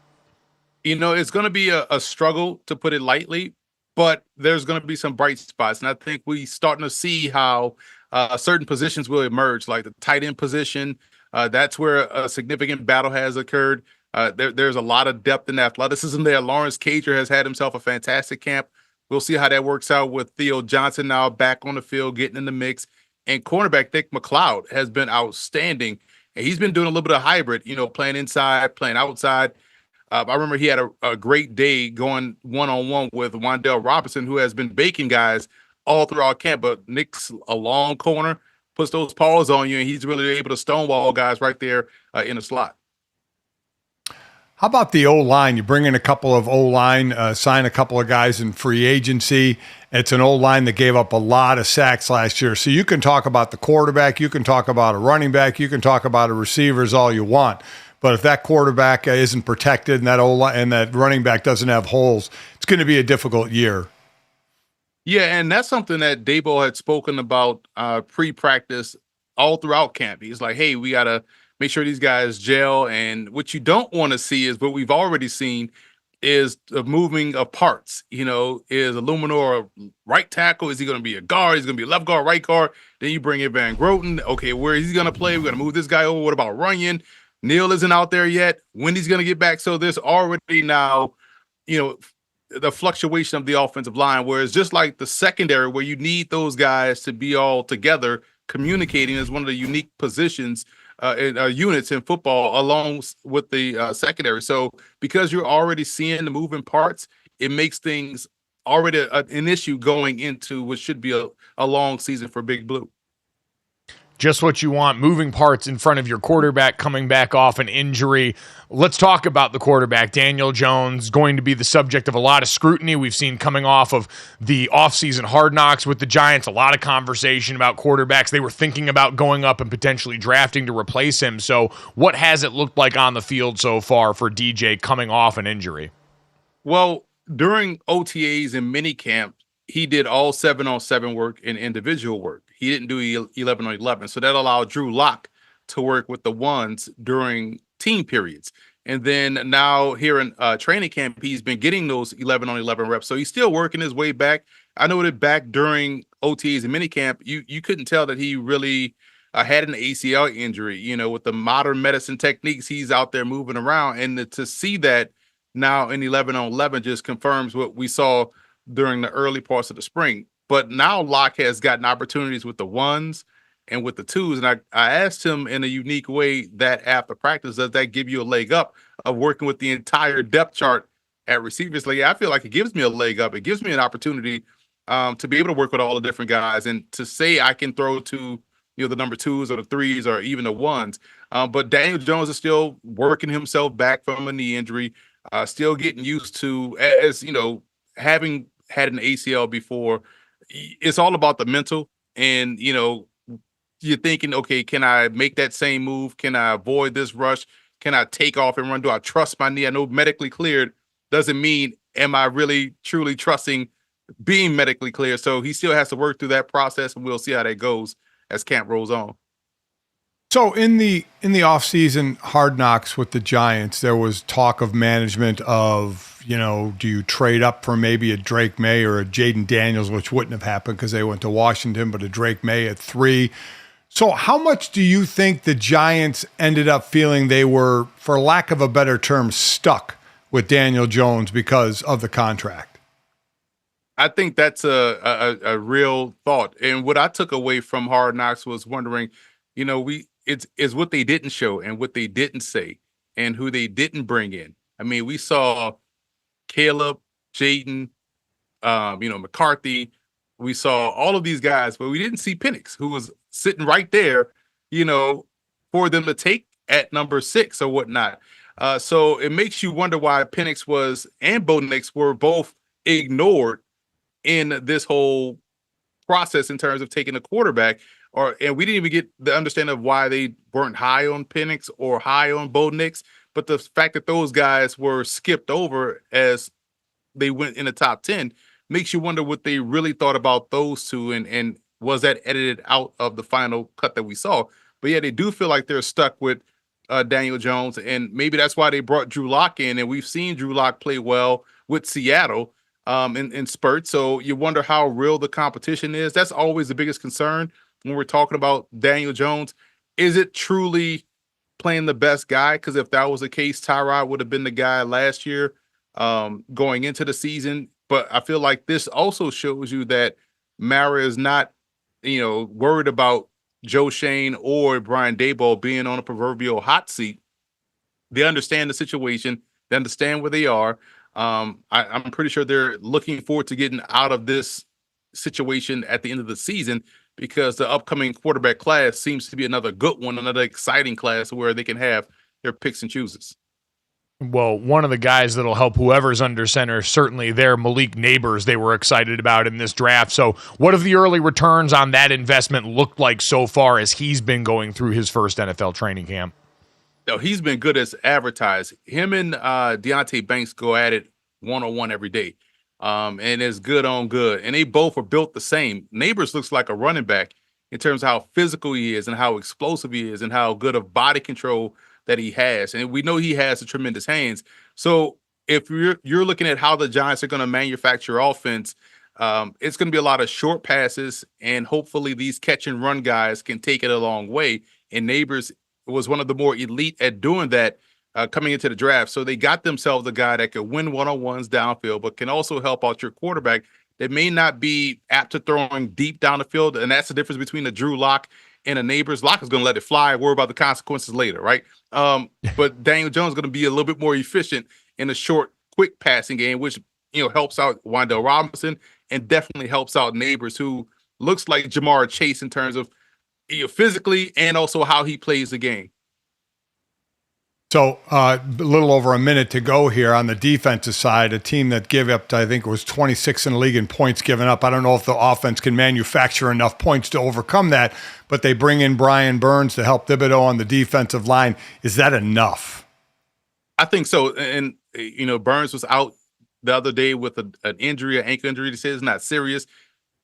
You know, it's going to be a struggle, to put it lightly, but there's going to be some bright spots. And I think we're starting to see how certain positions will emerge, like the tight end position. That's where a significant battle has occurred. There's a lot of depth and athleticism there. Lawrence Cager has had himself a fantastic camp. We'll see how that works out with Theo Johnson now back on the field, getting in the mix. And cornerback Nick McLeod has been outstanding. And he's been doing a little bit of hybrid, you know, playing inside, playing outside. I remember he had a great day going one-on-one with Wan'Dale Robinson, who has been baking guys all throughout camp. But Nick's a long corner, puts those paws on you, and he's really able to stonewall guys right there in the slot. How about the O-line? You bring in a couple of O-line, sign a couple of guys in free agency. It's an O-line that gave up a lot of sacks last year. So you can talk about the quarterback, you can talk about a running back, you can talk about a receivers all you want. But if that quarterback isn't protected and that O-line and that running back doesn't have holes, it's going to be a difficult year. Yeah, and that's something that Dabo had spoken about pre-practice all throughout camp. He's like, hey, we got to make sure these guys gel. And what you don't want to see is what we've already seen is the moving of parts. You know, is Illuminor a right tackle? Is he going to be a guard? Is he going to be a left guard, right guard? Then you bring in Van Groten. Okay, where is he going to play? We're going to move this guy over. What about Runyon? Neal isn't out there yet. When he's going to get back? So there's already now, you know, the fluctuation of the offensive line, where it's just like the secondary, where you need those guys to be all together. Communicating is one of the unique positions units in football, along with the secondary. So because you're already seeing the moving parts, it makes things already an issue going into what should be a long season for Big Blue. Just what you want, moving parts in front of your quarterback coming back off an injury. Let's talk about the quarterback. Daniel Jones going to be the subject of a lot of scrutiny. We've seen coming off of the offseason Hard Knocks with the Giants, a lot of conversation about quarterbacks. They were thinking about going up and potentially drafting to replace him. So what has it looked like on the field so far for DJ coming off an injury? Well, during OTAs and minicamp, he did all 7-on-7 work and individual work. He didn't do 11-on-11. So that allowed Drew Lock to work with the ones during team periods. And then now here in training camp, he's been getting those 11-on-11 reps. So he's still working his way back. I know that back during OTAs and minicamp, you couldn't tell that he really had an ACL injury. You know, with the modern medicine techniques, he's out there moving around. And to see that now in 11-on-11 just confirms what we saw during the early parts of the spring. But now Locke has gotten opportunities with the ones and with the twos. And I asked him in a unique way that after practice, does that give you a leg up of working with the entire depth chart at receivers? Like, I feel like it gives me a leg up. It gives me an opportunity to be able to work with all the different guys and to say I can throw to, you know, the number twos or the threes or even the ones. But Daniel Jones is still working himself back from a knee injury, still getting used to, as you know, having had an ACL before. It's all about the mental, and you know, you're thinking, okay, can I make that same move? Can I avoid this rush? Can I take off and run? Do I trust my knee? I know medically cleared doesn't mean am I really truly trusting being medically cleared. So he still has to work through that process, and we'll see how that goes as camp rolls on. So in the offseason Hard Knocks with the Giants, there was talk of management of, you know, do you trade up for maybe a Drake May or a Jaden Daniels, which wouldn't have happened because they went to Washington, but a Drake May at 3. So how much do you think the Giants ended up feeling they were, for lack of a better term, stuck with Daniel Jones because of the contract? I think that's a real thought. And what I took away from Hard Knocks was wondering, you know, it's what they didn't show and what they didn't say and who they didn't bring in. I mean, we saw Caleb, Jaden, McCarthy. We saw all of these guys, but we didn't see Penix, who was sitting right there, for them to take at number 6 or whatnot. So it makes you wonder why Penix and Bo Nix were both ignored in this whole process in terms of taking a quarterback. And we didn't even get the understanding of why they weren't high on Penix or high on Bo Nix. But the fact that those guys were skipped over as they went in the top 10 makes you wonder what they really thought about those two, and was that edited out of the final cut that we saw. But yeah, they do feel like they're stuck with Daniel Jones, and maybe that's why they brought Drew Lock in, and we've seen Drew Lock play well with Seattle in spurts. So you wonder how real the competition is. That's always the biggest concern when we're talking about Daniel Jones. Is it truly playing the best guy? Because if that was the case, Tyrod would have been the guy last year going into the season. But I feel like this also shows you that Mara is not, worried about Joe Shane or Brian Daboll being on a proverbial hot seat. They understand the situation. They understand where they are. I'm pretty sure they're looking forward to getting out of this situation at the end of the season, because the upcoming quarterback class seems to be another good one, another exciting class where they can have their picks and chooses. Well, one of the guys that'll help whoever's under center, certainly their Malik Neighbors, they were excited about in this draft. So what have the early returns on that investment looked like so far as he's been going through his first NFL training camp? No, he's been good as advertised. Him and Deontay Banks go at it one-on-one every day. And it's good on good. And they both are built the same. Neighbors looks like a running back in terms of how physical he is and how explosive he is and how good of body control that he has. And we know he has the tremendous hands. So if you're looking at how the Giants are going to manufacture offense, it's going to be a lot of short passes, and hopefully these catch and run guys can take it a long way. And Neighbors was one of the more elite at doing that coming into the draft. So they got themselves a guy that could win one-on-ones downfield, but can also help out your quarterback that may not be apt to throwing deep down the field. And that's the difference between a Drew Lock and a Neighbors. Lock is going to let it fly, worry about the consequences later, right? But Daniel Jones is going to be a little bit more efficient in a short, quick passing game, which helps out Wan'Dale Robinson and definitely helps out Neighbors, who looks like Jamar Chase in terms of physically and also how he plays the game. So a little over a minute to go here on the defensive side, a team that gave up, I think it was 26 in the league in points given up. I don't know if the offense can manufacture enough points to overcome that, but they bring in Brian Burns to help Thibodeau on the defensive line. Is that enough? I think so. And, Burns was out the other day with an injury, an ankle injury. They say it's not serious,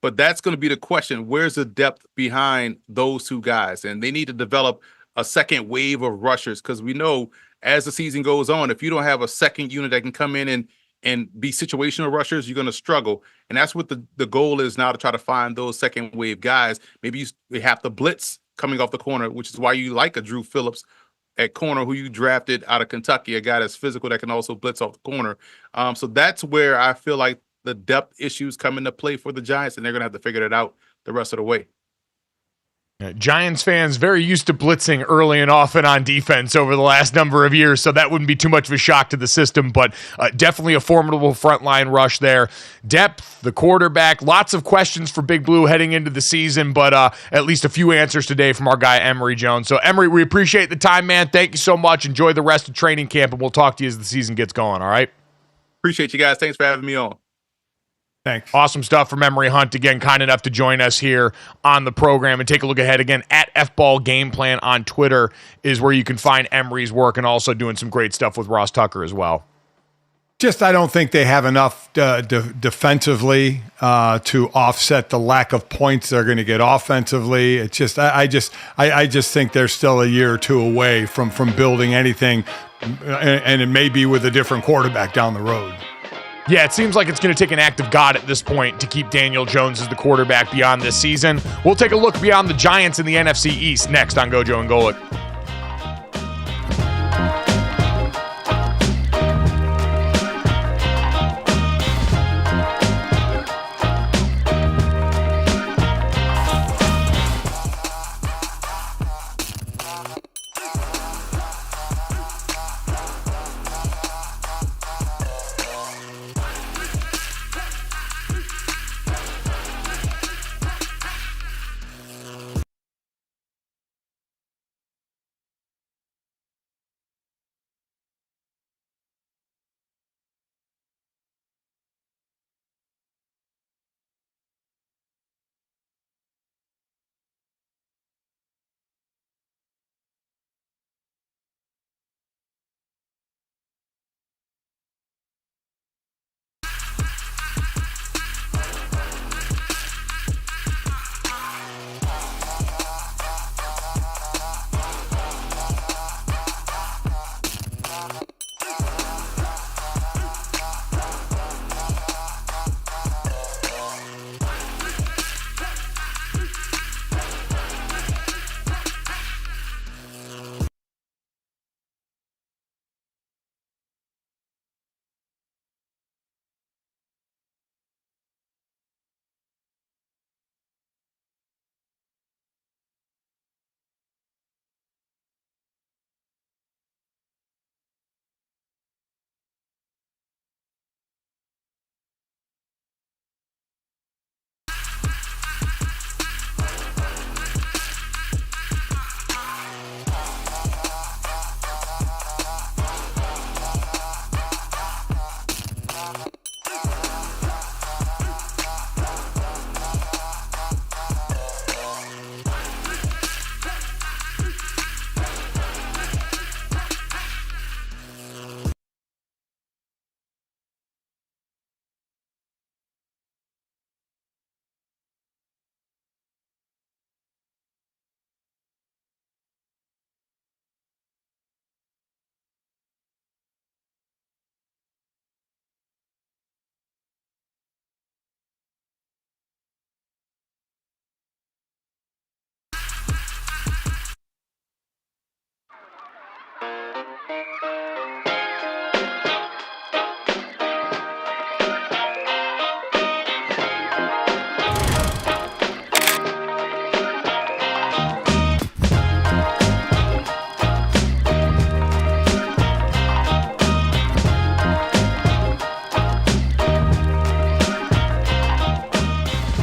but that's going to be the question. Where's the depth behind those two guys? And they need to develop a second wave of rushers, because we know as the season goes on, if you don't have a second unit that can come in and be situational rushers, you're going to struggle. And that's what the goal is now, to try to find those second wave guys. Maybe you have to blitz coming off the corner, which is why you like a Drew Phillips at corner, who you drafted out of Kentucky, a guy that's physical that can also blitz off the corner. So that's where I feel like the depth issues come into play for the Giants, and they're going to have to figure that out the rest of the way. Giants fans very used to blitzing early and often on defense over the last number of years, so that wouldn't be too much of a shock to the system, but definitely a formidable frontline rush there. Depth, the quarterback, lots of questions for Big Blue heading into the season, but at least a few answers today from our guy Emory Jones. So Emory, we appreciate the time, man. Thank you so much. Enjoy the rest of training camp, and we'll talk to you as the season gets going, all right? Appreciate you guys. Thanks for having me on. Thanks. Awesome stuff from Emory Hunt. Again, kind enough to join us here on the program, and take a look ahead again at FBall Game Plan on Twitter is where you can find Emory's work, and also doing some great stuff with Ross Tucker as well. I don't think they have enough defensively to offset the lack of points they're going to get offensively. It's just, I just think they're still a year or two away from building anything, and it may be with a different quarterback down the road. Yeah, it seems like it's going to take an act of God at this point to keep Daniel Jones as the quarterback beyond this season. We'll take a look beyond the Giants in the NFC East next on Gojo and Golic.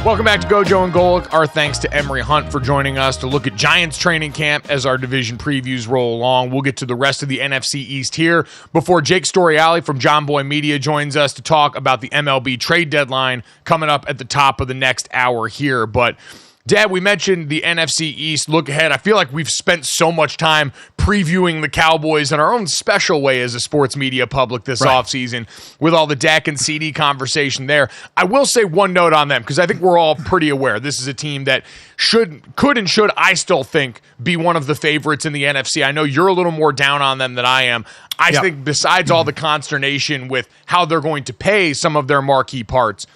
Welcome back to Gojo and Golic. Our thanks to Emory Hunt for joining us to look at Giants training camp as our division previews roll along. We'll get to the rest of the NFC East here before Jake Storiale from John Boy Media joins us to talk about the MLB trade deadline coming up at the top of the next hour here. But Dad, we mentioned the NFC East look ahead. I feel like we've spent so much time previewing the Cowboys in our own special way as a sports media public this offseason with all the Dak and CD conversation there. I will say one note on them because I think we're all pretty aware this is a team that could and should, I still think, be one of the favorites in the NFC. I know you're a little more down on them than I am. I think besides all the consternation with how they're going to pay some of their marquee parts,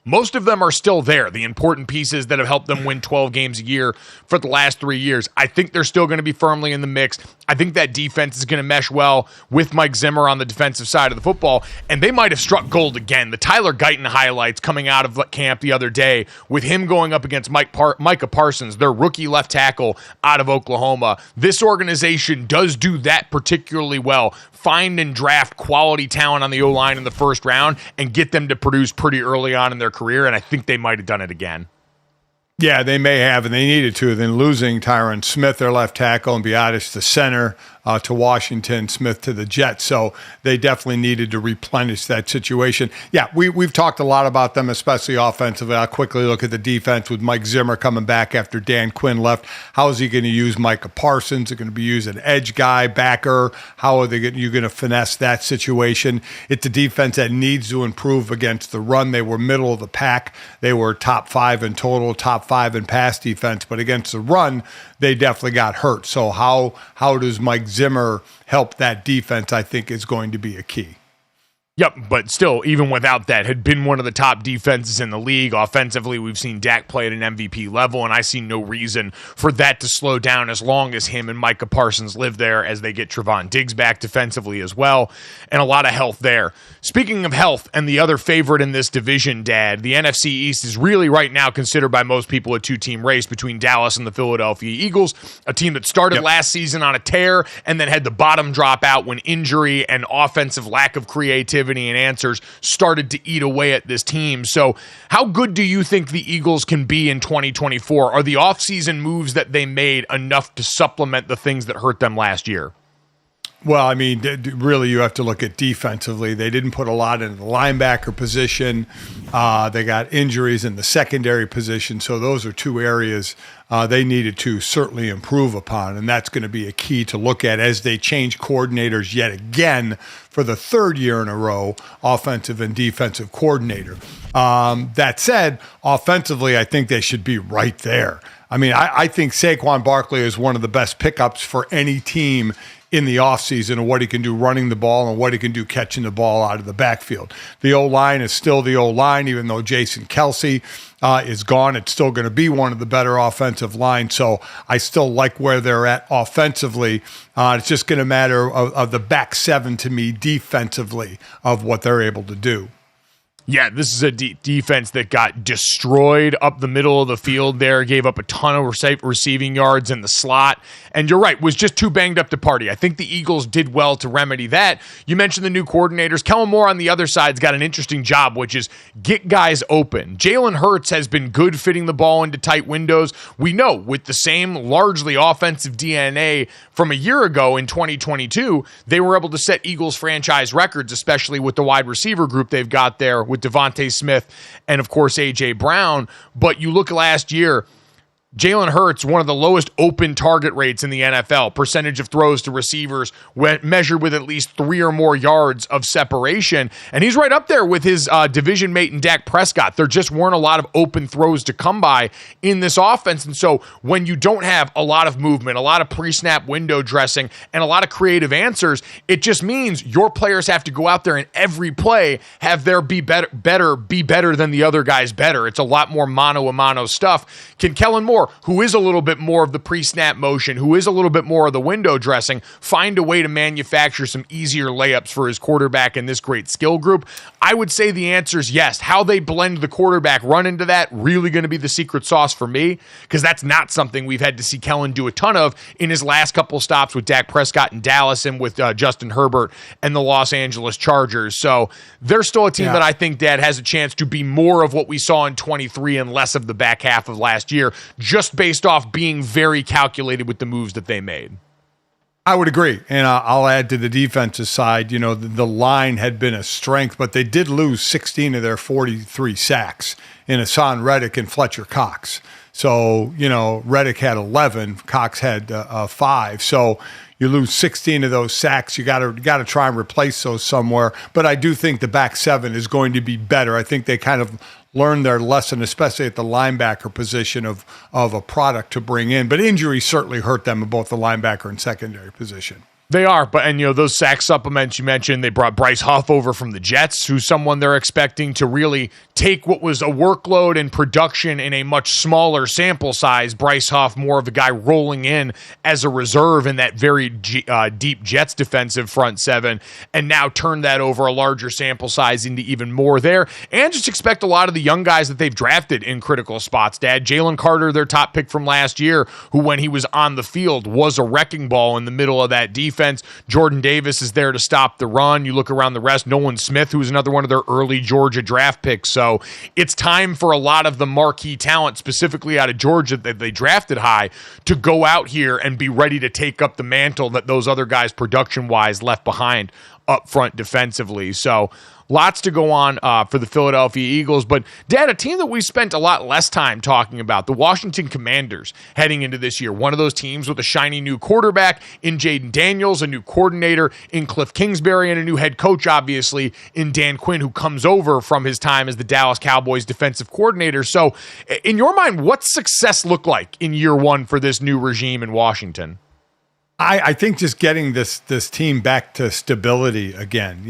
most of them are still there, the important pieces that have helped them win 12 games a year for the last 3 years. I think they're still going to be firmly in the mix. I think that defense is going to mesh well with Mike Zimmer on the defensive side of the football, and they might have struck gold again. The Tyler Guyton highlights coming out of camp the other day with him going up against Micah Parsons, their rookie left tackle out of Oklahoma. This organization does do that particularly well. Find and draft quality talent on the O-line in the first round and get them to produce pretty early on in their career, and I think they might have done it again. Yeah, they may have, and they needed to. Then losing Tyron Smith, their left tackle, and Biades, the center, to Washington, Smith to the Jets. So they definitely needed to replenish that situation. Yeah, we've talked a lot about them, especially offensively. I'll quickly look at the defense with Mike Zimmer coming back after Dan Quinn left. How is he going to use Micah Parsons? Is it going to be used an edge guy, backer? How are you going to finesse that situation? It's a defense that needs to improve against the run. They were middle of the pack. They were top 5 in total, top 5 in pass defense. But against the run, they definitely got hurt. So how does Mike Zimmer help that defense, I think, is going to be a key. Yep, but still, even without that, had been one of the top defenses in the league. Offensively, we've seen Dak play at an MVP level, and I see no reason for that to slow down as long as him and Micah Parsons live there as they get Trevon Diggs back defensively as well, and a lot of health there. Speaking of health and the other favorite in this division, Dad, the NFC East is really right now considered by most people a two-team race between Dallas and the Philadelphia Eagles, a team that started last season on a tear and then had the bottom drop out when injury and offensive lack of creativity and answers started to eat away at this team. So how good do you think the Eagles can be in 2024? Are the offseason moves that they made enough to supplement the things that hurt them last year? Well, I mean, really, you have to look at defensively. They didn't put a lot in the linebacker position. They got injuries in the secondary position. So those are two areas they needed to certainly improve upon. And that's going to be a key to look at as they change coordinators yet again for the third year in a row, offensive and defensive coordinator. That said, offensively, I think they should be right there. I mean, I think Saquon Barkley is one of the best pickups for any team in the offseason and what he can do running the ball and what he can do catching the ball out of the backfield. The O-line is still the O-line, even though Jason Kelsey is gone. It's still going to be one of the better offensive lines. So I still like where they're at offensively. It's just going to matter of the back seven to me defensively of what they're able to do. Yeah, this is a defense that got destroyed up the middle of the field there, gave up a ton of receiving yards in the slot, and you're right, was just too banged up to party. I think the Eagles did well to remedy that. You mentioned the new coordinators. Kellen Moore on the other side's got an interesting job, which is get guys open. Jalen Hurts has been good fitting the ball into tight windows. We know with the same largely offensive DNA from a year ago in 2022, they were able to set Eagles franchise records, especially with the wide receiver group they've got there with Devontae Smith and, of course, A.J. Brown. But you look last year, Jalen Hurts, one of the lowest open target rates in the NFL, percentage of throws to receivers measured with at least 3 or more yards of separation. And he's right up there with his division mate in Dak Prescott. There just weren't a lot of open throws to come by in this offense. And so when you don't have a lot of movement, a lot of pre-snap window dressing, and a lot of creative answers, it just means your players have to go out there and every play have their be better than the other guy's better. It's a lot more mano-a-mano stuff. Can Kellen Moore Moore, who is a little bit more of the pre-snap motion, who is a little bit more of the window dressing, find a way to manufacture some easier layups for his quarterback in this great skill group? I would say the answer is yes. How they blend the quarterback run into that, really going to be the secret sauce for me, because that's not something we've had to see Kellen do a ton of in his last couple stops with Dak Prescott in Dallas and with Justin Herbert and the Los Angeles Chargers. So they're still a team that I think, Dad, has a chance to be more of what we saw in 23 and less of the back half of last year, just based off being very calculated with the moves that they made. I would agree. And I'll add to the defensive side, the line had been a strength, but they did lose 16 of their 43 sacks in Hassan Reddick and Fletcher Cox. So, Reddick had 11, Cox had 5. So you lose 16 of those sacks. You got to try and replace those somewhere. But I do think the back seven is going to be better. I think they kind of learned their lesson, especially at the linebacker position of a product to bring in. But injuries certainly hurt them in both the linebacker and secondary position. They are, but those sack supplements you mentioned, they brought Bryce Huff over from the Jets, who's someone they're expecting to really take what was a workload and production in a much smaller sample size. Bryce Huff, more of a guy rolling in as a reserve in that very deep Jets defensive front seven, and now turn that over a larger sample size into even more there. And just expect a lot of the young guys that they've drafted in critical spots, Dad. Jalen Carter, their top pick from last year, who when he was on the field was a wrecking ball in the middle of that defense. Jordan Davis is there to stop the run. You look around the rest, Nolan Smith, who's another one of their early Georgia draft picks. So it's time for a lot of the marquee talent, specifically out of Georgia that they drafted high, to go out here and be ready to take up the mantle that those other guys production-wise left behind up front defensively. So lots to go on for the Philadelphia Eagles. But, Dad, a team that we spent a lot less time talking about, the Washington Commanders, heading into this year. One of those teams with a shiny new quarterback in Jaden Daniels, a new coordinator in Cliff Kingsbury, and a new head coach, obviously, in Dan Quinn, who comes over from his time as the Dallas Cowboys defensive coordinator. So, in your mind, what's success look like in year one for this new regime in Washington? I think just getting this team back to stability again,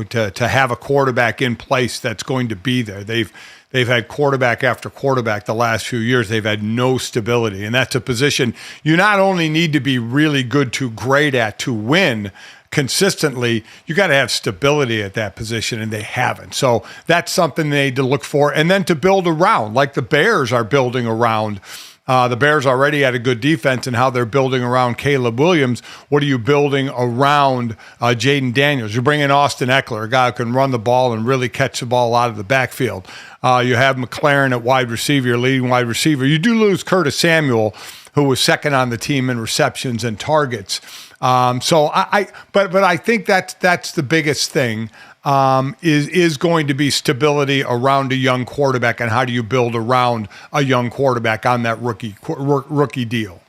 to have a quarterback in place that's going to be there. They've had quarterback after quarterback the last few years. They've had no stability, and that's a position you not only need to be really good to great at to win consistently, you got to have stability at that position, and they haven't. So that's something they need to look for, and then to build around, like the Bears are building around. The Bears already had a good defense, and how they're building around Caleb Williams. What are you building around Jaden Daniels? You're bringing Austin Eckler, a guy who can run the ball and really catch the ball out of the backfield. You have McLaren at wide receiver, your leading wide receiver. You do lose Curtis Samuel, who was second on the team in receptions and targets. But I think that's the biggest thing. Is going to be stability around a young quarterback, and how do you build around a young quarterback on that rookie deal?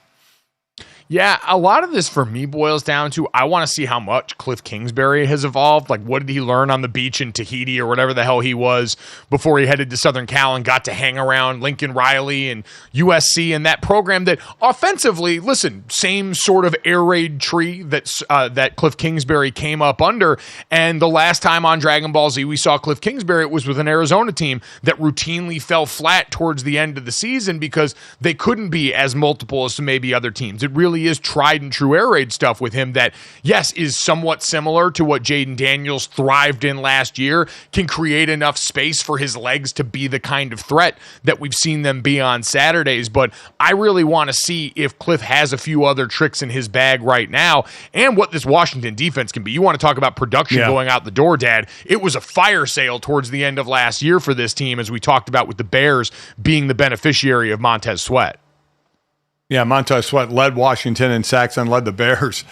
Yeah, a lot of this for me boils down to I want to see how much Cliff Kingsbury has evolved. Like, what did he learn on the beach in Tahiti or whatever the hell he was before he headed to Southern Cal and got to hang around Lincoln Riley and USC and that program that offensively, listen, same sort of air raid tree that Cliff Kingsbury came up under. And the last time on Dragon Ball Z we saw Cliff Kingsbury, it was with an Arizona team that routinely fell flat towards the end of the season because they couldn't be as multiple as maybe other teams. It really is tried and true air raid stuff with him that, yes, is somewhat similar to what Jaden Daniels thrived in last year, can create enough space for his legs to be the kind of threat that we've seen them be on Saturdays. But I really want to see if Cliff has a few other tricks in his bag right now and what this Washington defense can be. You want to talk about production going out the door, Dad. It was a fire sale towards the end of last year for this team, as we talked about with the Bears being the beneficiary of Montez Sweat. Yeah, Montez Sweat led Washington in sacks and led the Bears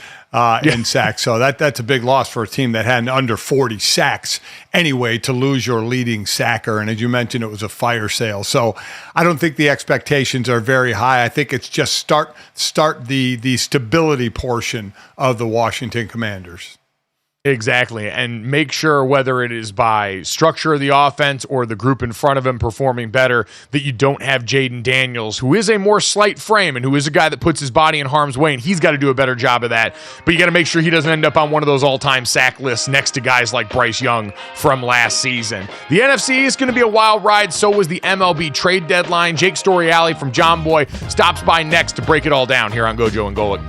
in sacks. So that's a big loss for a team that had under 40 sacks anyway, to lose your leading sacker. And as you mentioned, it was a fire sale. So I don't think the expectations are very high. I think it's just start the stability portion of the Washington Commanders. Exactly. And make sure, whether it is by structure of the offense or the group in front of him performing better, that you don't have Jaden Daniels, who is a more slight frame and who is a guy that puts his body in harm's way, and he's got to do a better job of that. But you got to make sure he doesn't end up on one of those all-time sack lists next to guys like Bryce Young from last season. The NFC is going to be a wild ride. So was the MLB trade deadline. Jake Storiale from John Boy stops by next to break it all down here on Gojo and Golic.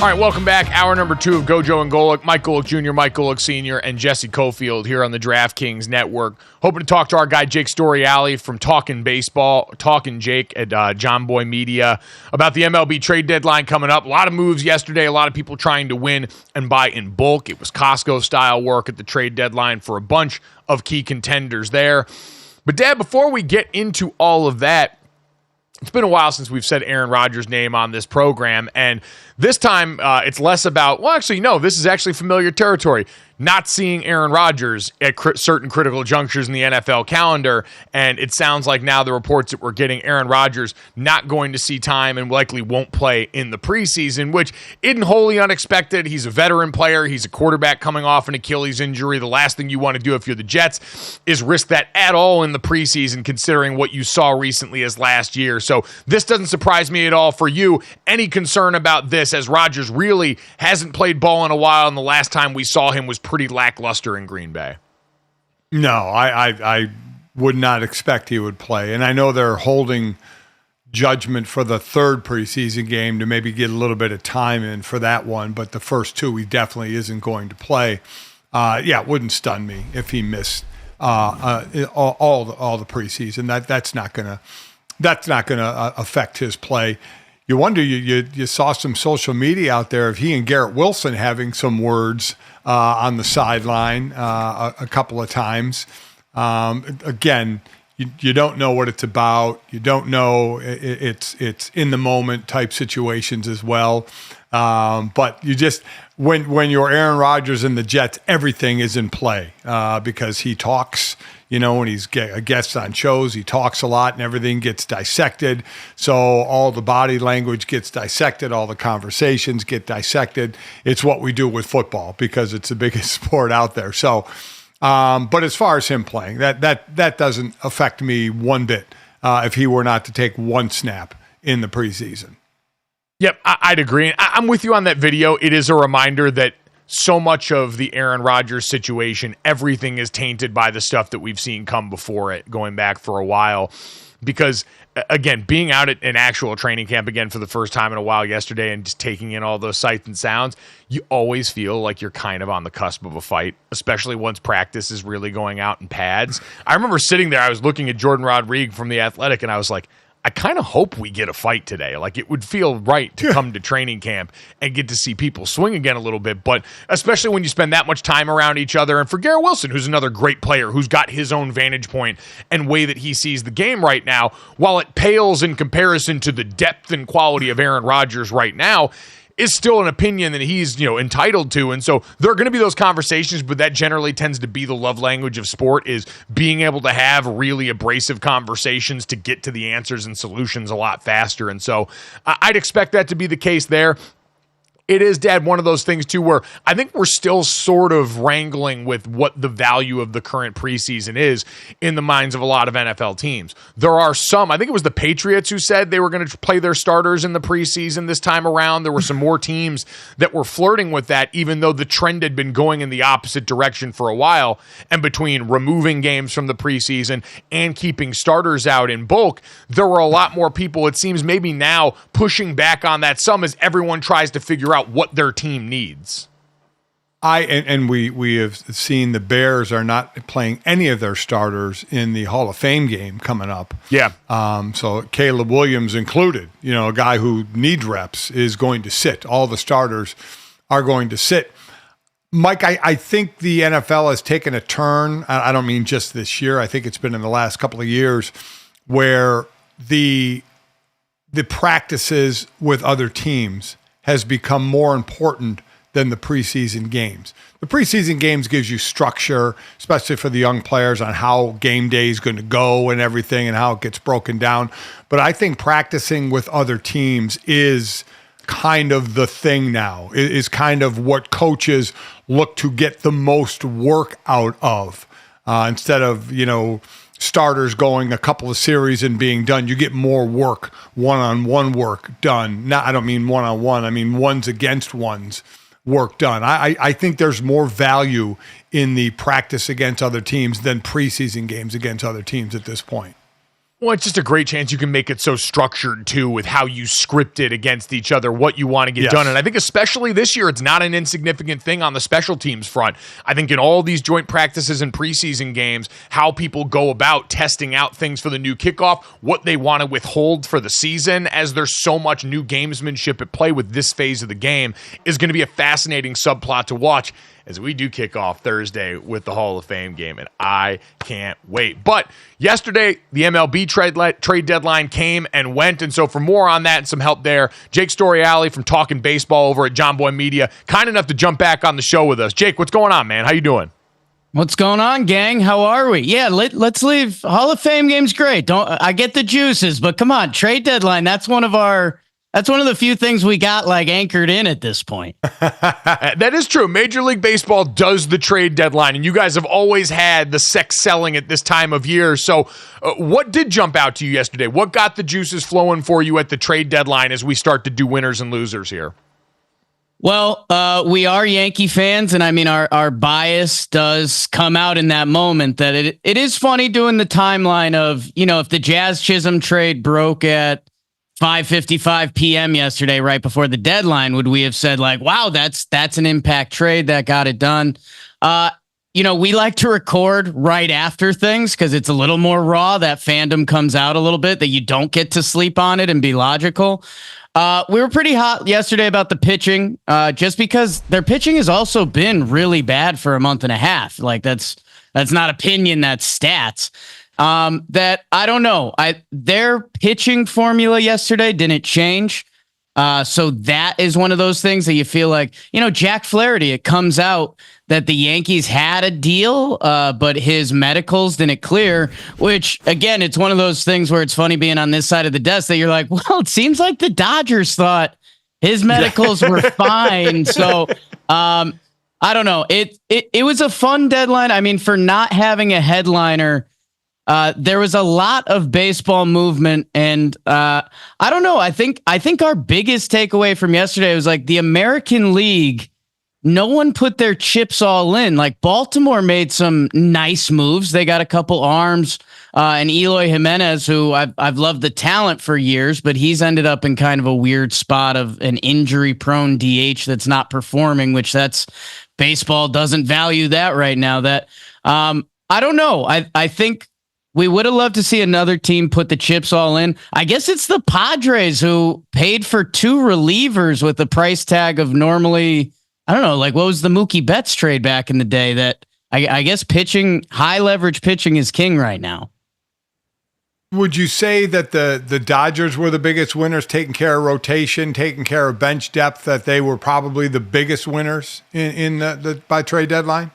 All right, welcome back. Hour number 2 of Gojo and Golic. Mike Golic Jr., Mike Golic Sr., and Jesse Cofield here on the DraftKings Network. Hoping to talk to our guy Jake Storiale from Talking Baseball, Talking Jake at John Boy Media about the MLB trade deadline coming up. A lot of moves yesterday, a lot of people trying to win and buy in bulk. It was Costco-style work at the trade deadline for a bunch of key contenders there. But, Dad, before we get into all of that, it's been a while since we've said Aaron Rodgers' name on this program, and this time it's less about, well, actually, no, this is actually familiar territory. Not seeing Aaron Rodgers at certain critical junctures in the NFL calendar, and it sounds like now the reports that we're getting, Aaron Rodgers not going to see time and likely won't play in the preseason, which isn't wholly unexpected. He's a veteran player. He's a quarterback coming off an Achilles injury. The last thing you want to do if you're the Jets is risk that at all in the preseason, considering what you saw recently as last year. So this doesn't surprise me at all for you. Any concern about this, as Rodgers really hasn't played ball in a while, and the last time we saw him was pretty lackluster in Green Bay? No, I would not expect he would play. And I know they're holding judgment for the third preseason game to maybe get a little bit of time in for that one. But the first two, he definitely isn't going to play. It wouldn't stun me if he missed all the preseason. That's not gonna affect his play. you wonder, you saw some social media out there of he and Garrett Wilson having some words on the sideline a couple of times. Again, you don't know what it's about. You don't know, it's in the moment type situations as well. But you just, when you're Aaron Rodgers and the Jets, everything is in play because he talks. When he's a guest on shows, he talks a lot and everything gets dissected. So all the body language gets dissected, all the conversations get dissected. It's what we do with football because it's the biggest sport out there. So, but as far as him playing, that doesn't affect me one bit if he were not to take one snap in the preseason. Yep, I'd agree. I'm with you on that video. It is a reminder that so much of the Aaron Rodgers situation, everything is tainted by the stuff that we've seen come before it, going back for a while. Because, again, being out at an actual training camp again for the first time in a while yesterday and just taking in all those sights and sounds, you always feel like you're kind of on the cusp of a fight, especially once practice is really going out in pads. I remember sitting there, I was looking at Jordan Rodriguez from The Athletic, and I was like, I kind of hope we get a fight today. Like, it would feel right to come to training camp and get to see people swing again a little bit, but especially when you spend that much time around each other. And for Garrett Wilson, who's another great player, who's got his own vantage point and way that he sees the game right now, while it pales in comparison to the depth and quality of Aaron Rodgers right now, is still an opinion that he's, entitled to. And so there are going to be those conversations, but that generally tends to be the love language of sport, is being able to have really abrasive conversations to get to the answers and solutions a lot faster. And so I'd expect that to be the case there. It is, Dad, one of those things, too, where I think we're still sort of wrangling with what the value of the current preseason is in the minds of a lot of NFL teams. There are some, I think it was the Patriots who said they were going to play their starters in the preseason this time around. There were some more teams that were flirting with that, even though the trend had been going in the opposite direction for a while. And between removing games from the preseason and keeping starters out in bulk, there were a lot more people, it seems, maybe now pushing back on that some as everyone tries to figure out what their team needs. We have seen the Bears are not playing any of their starters in the Hall of Fame game coming up. Yeah. So Caleb Williams included, a guy who needs reps, is going to sit. All the starters are going to sit. Mike, I think the NFL has taken a turn. I don't mean just this year. I think it's been in the last couple of years where the practices with other teams has become more important than the preseason games. The preseason games gives you structure, especially for the young players, on how game day is going to go and everything and how it gets broken down. But I think practicing with other teams is kind of the thing now. It is kind of what coaches look to get the most work out of. Instead of, starters going a couple of series and being done, you get more work, one-on-one work done. I don't mean one-on-one, I mean ones against ones work done. I think there's more value in the practice against other teams than preseason games against other teams at this point. Well, it's just a great chance you can make it so structured, too, with how you script it against each other, what you want to get done. And I think especially this year, it's not an insignificant thing on the special teams front. I think in all these joint practices and preseason games, how people go about testing out things for the new kickoff, what they want to withhold for the season, as there's so much new gamesmanship at play with this phase of the game, is going to be a fascinating subplot to watch as we do kick off Thursday with the Hall of Fame game, and I can't wait. But yesterday, the MLB trade deadline came and went, and so for more on that and some help there, Jake Storiale from Talking Baseball over at John Boy Media, kind enough to jump back on the show with us. Jake, what's going on, man? How you doing? What's going on, gang? How are we? Yeah, let's leave. Hall of Fame game's great. I get the juices, but come on, trade deadline. That's one of the few things we got anchored in at this point. That is true. Major League Baseball does the trade deadline, and you guys have always had the sex selling at this time of year. So what did jump out to you yesterday? What got the juices flowing for you at the trade deadline as we start to do winners and losers here? Well, we are Yankee fans, and I mean, our bias does come out in that moment that it is funny doing the timeline of, if the Jazz Chisholm trade broke at 5:55 p.m. yesterday, right before the deadline, would we have said wow, that's an impact trade that got it done? We like to record right after things because it's a little more raw. That fandom comes out a little bit, that you don't get to sleep on it and be logical. We were pretty hot yesterday about the pitching, just because their pitching has also been really bad for a month and a half. Like that's not opinion, that's stats. That I don't know. Their pitching formula yesterday didn't change. So that is one of those things that you feel like, Jack Flaherty, it comes out that the Yankees had a deal, but his medicals didn't clear, which again, it's one of those things where it's funny being on this side of the desk that you're like, well, it seems like the Dodgers thought his medicals were fine. So, I don't know. It was a fun deadline. I mean, for not having a headliner, there was a lot of baseball movement, and I don't know. I think our biggest takeaway from yesterday was like the American League. No one put their chips all in. Like Baltimore made some nice moves. They got a couple arms, and Eloy Jimenez, who I've loved the talent for years, but he's ended up in kind of a weird spot of an injury-prone DH that's not performing. Which that's baseball doesn't value that right now. That I don't know. I think. We would have loved to see another team put the chips all in. I guess it's the Padres who paid for 2 relievers with the price tag of normally, I don't know, like what was the Mookie Betts trade back in the day that I guess pitching, high leverage pitching is king right now. Would you say that the Dodgers were the biggest winners, taking care of rotation, taking care of bench depth, that they were probably the biggest winners in the by trade deadline?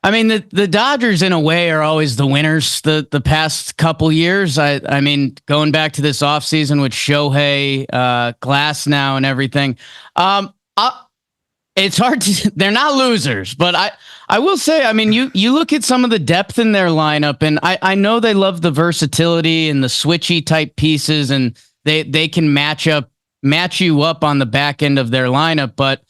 I mean, the Dodgers in a way are always the winners the past couple years. I mean, going back to this offseason with Shohei, Glass now and everything. It's hard to, they're not losers, but I will say, I mean, you look at some of the depth in their lineup, and I know they love the versatility and the switchy type pieces, and they can match you up on the back end of their lineup, but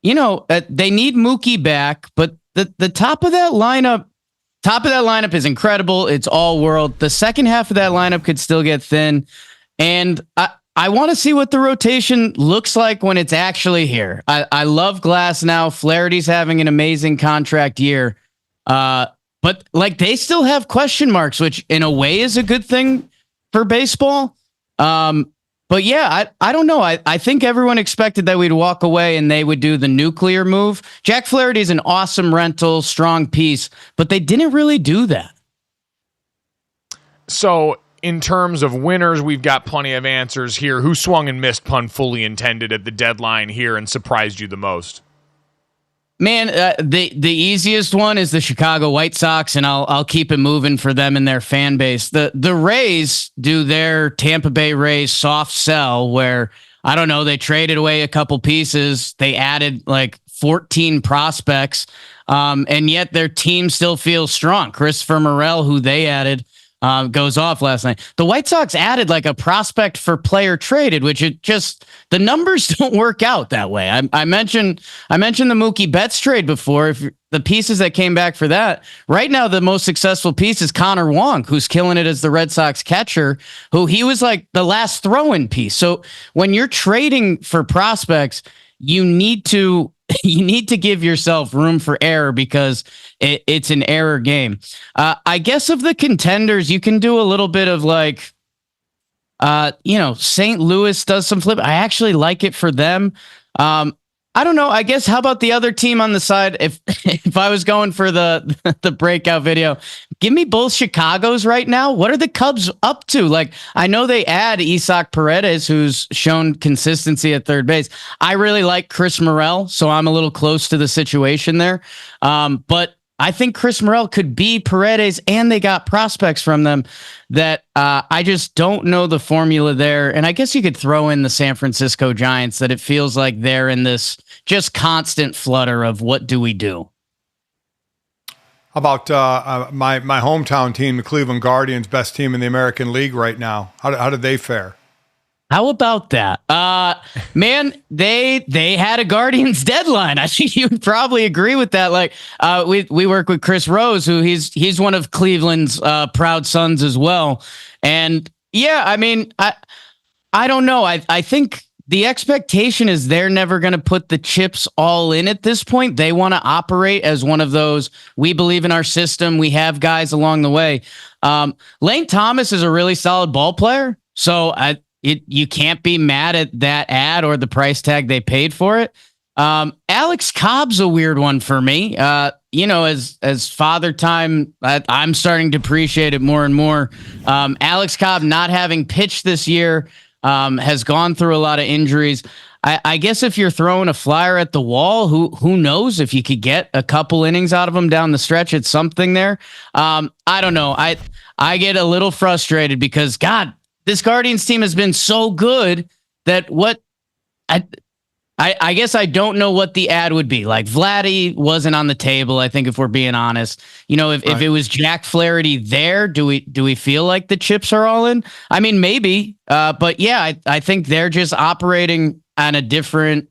they need Mookie back, but the top of that lineup is incredible. It's all world. The second half of that lineup could still get thin. And I want to see what the rotation looks like when it's actually here. I love Glass now. Flaherty's having an amazing contract year. But like they still have question marks, which in a way is a good thing for baseball. But yeah, I don't know. I think everyone expected that we'd walk away and they would do the nuclear move. Jack Flaherty is an awesome rental, strong piece, but they didn't really do that. So in terms of winners, we've got plenty of answers here. Who swung and missed, pun fully intended, at the deadline here and surprised you the most? Man, the easiest one is the Chicago White Sox, and I'll keep it moving for them and their fan base. The Rays do their Tampa Bay Rays soft sell where, I don't know, they traded away a couple pieces. They added like 14 prospects, and yet their team still feels strong. Christopher Morel, who they added, goes off last night. The White Sox added like a prospect for player traded, which the numbers don't work out that way. I mentioned the Mookie Betts trade before. If the pieces that came back for that right now, the most successful piece is Connor Wong, who's killing it as the Red Sox catcher, who he was like the last throw-in piece. So when you're trading for prospects, you need to give yourself room for error because it's an error game. I guess of the contenders, you can do a little bit of like, St. Louis does some flip. I actually like it for them. I don't know. I guess how about the other team on the side? If I was going for the breakout video, give me both Chicago's right now. What are the Cubs up to? Like, I know they add Isaac Paredes, who's shown consistency at third base. I really like Chris Morel, so I'm a little close to the situation there. But I think Chris Morel could be Paredes, and they got prospects from them that I just don't know the formula there. And I guess you could throw in the San Francisco Giants, that it feels like they're in this just constant flutter of what do we do? How about my hometown team, the Cleveland Guardians, best team in the American League right now? How did they fare? How about that? Man, they had a Guardians deadline. I think you would probably agree with that. Like, we work with Chris Rose, who he's one of Cleveland's proud sons as well. And yeah, I mean, I don't know. I think the expectation is they're never going to put the chips all in at this point. They want to operate as one of those, we believe in our system, we have guys along the way. Lane Thomas is a really solid ball player. So you can't be mad at that ad or the price tag they paid for it. Alex Cobb's a weird one for me. As Father Time, I'm starting to appreciate it more and more. Alex Cobb not having pitched this year, has gone through a lot of injuries. I guess if you're throwing a flyer at the wall, who knows if you could get a couple innings out of him down the stretch, it's something there. I don't know. I get a little frustrated because God, this Guardians team has been so good that I guess I don't know what the ad would be. Like Vladdy wasn't on the table, I think, if we're being honest. If it was Jack Flaherty there, do we feel like the chips are all in? I mean, maybe. But yeah, I think they're just operating on a different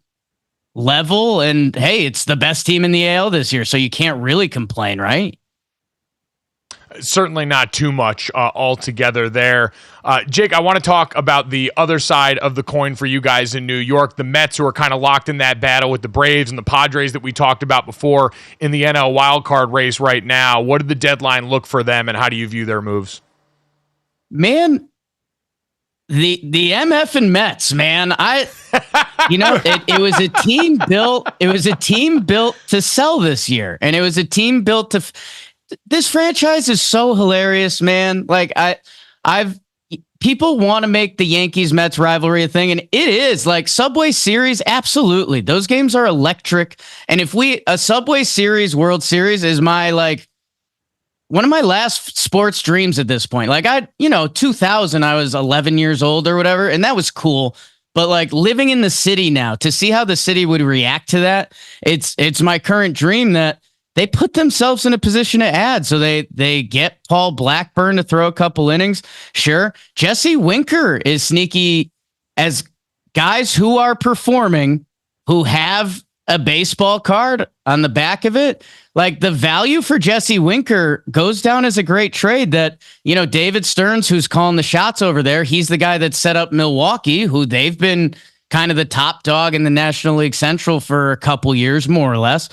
level. And hey, it's the best team in the AL this year, so you can't really complain, right? Certainly not too much altogether there. Jake, I want to talk about the other side of the coin for you guys in New York, the Mets, who are kind of locked in that battle with the Braves and the Padres that we talked about before in the NL wildcard race right now. What did the deadline look for them, and how do you view their moves? Man, the MF and Mets, man, it was a team built. It was a team built to sell this year, and it was a team built to. This franchise is so hilarious, man. Like people want to make the Yankees Mets rivalry a thing, and it is like Subway Series. Absolutely. Those games are electric. And if a Subway Series World Series is one of my last sports dreams at this point. Like 2000, I was 11 years old or whatever. And that was cool. But like living in the city now, to see how the city would react to that, it's my current dream that they put themselves in a position to add. So they get Paul Blackburn to throw a couple innings. Sure. Jesse Winker is sneaky as guys who are performing, who have a baseball card on the back of it. Like the value for Jesse Winker goes down as a great trade that, David Stearns, who's calling the shots over there, he's the guy that set up Milwaukee, who they've been kind of the top dog in the National League Central for a couple years, more or less.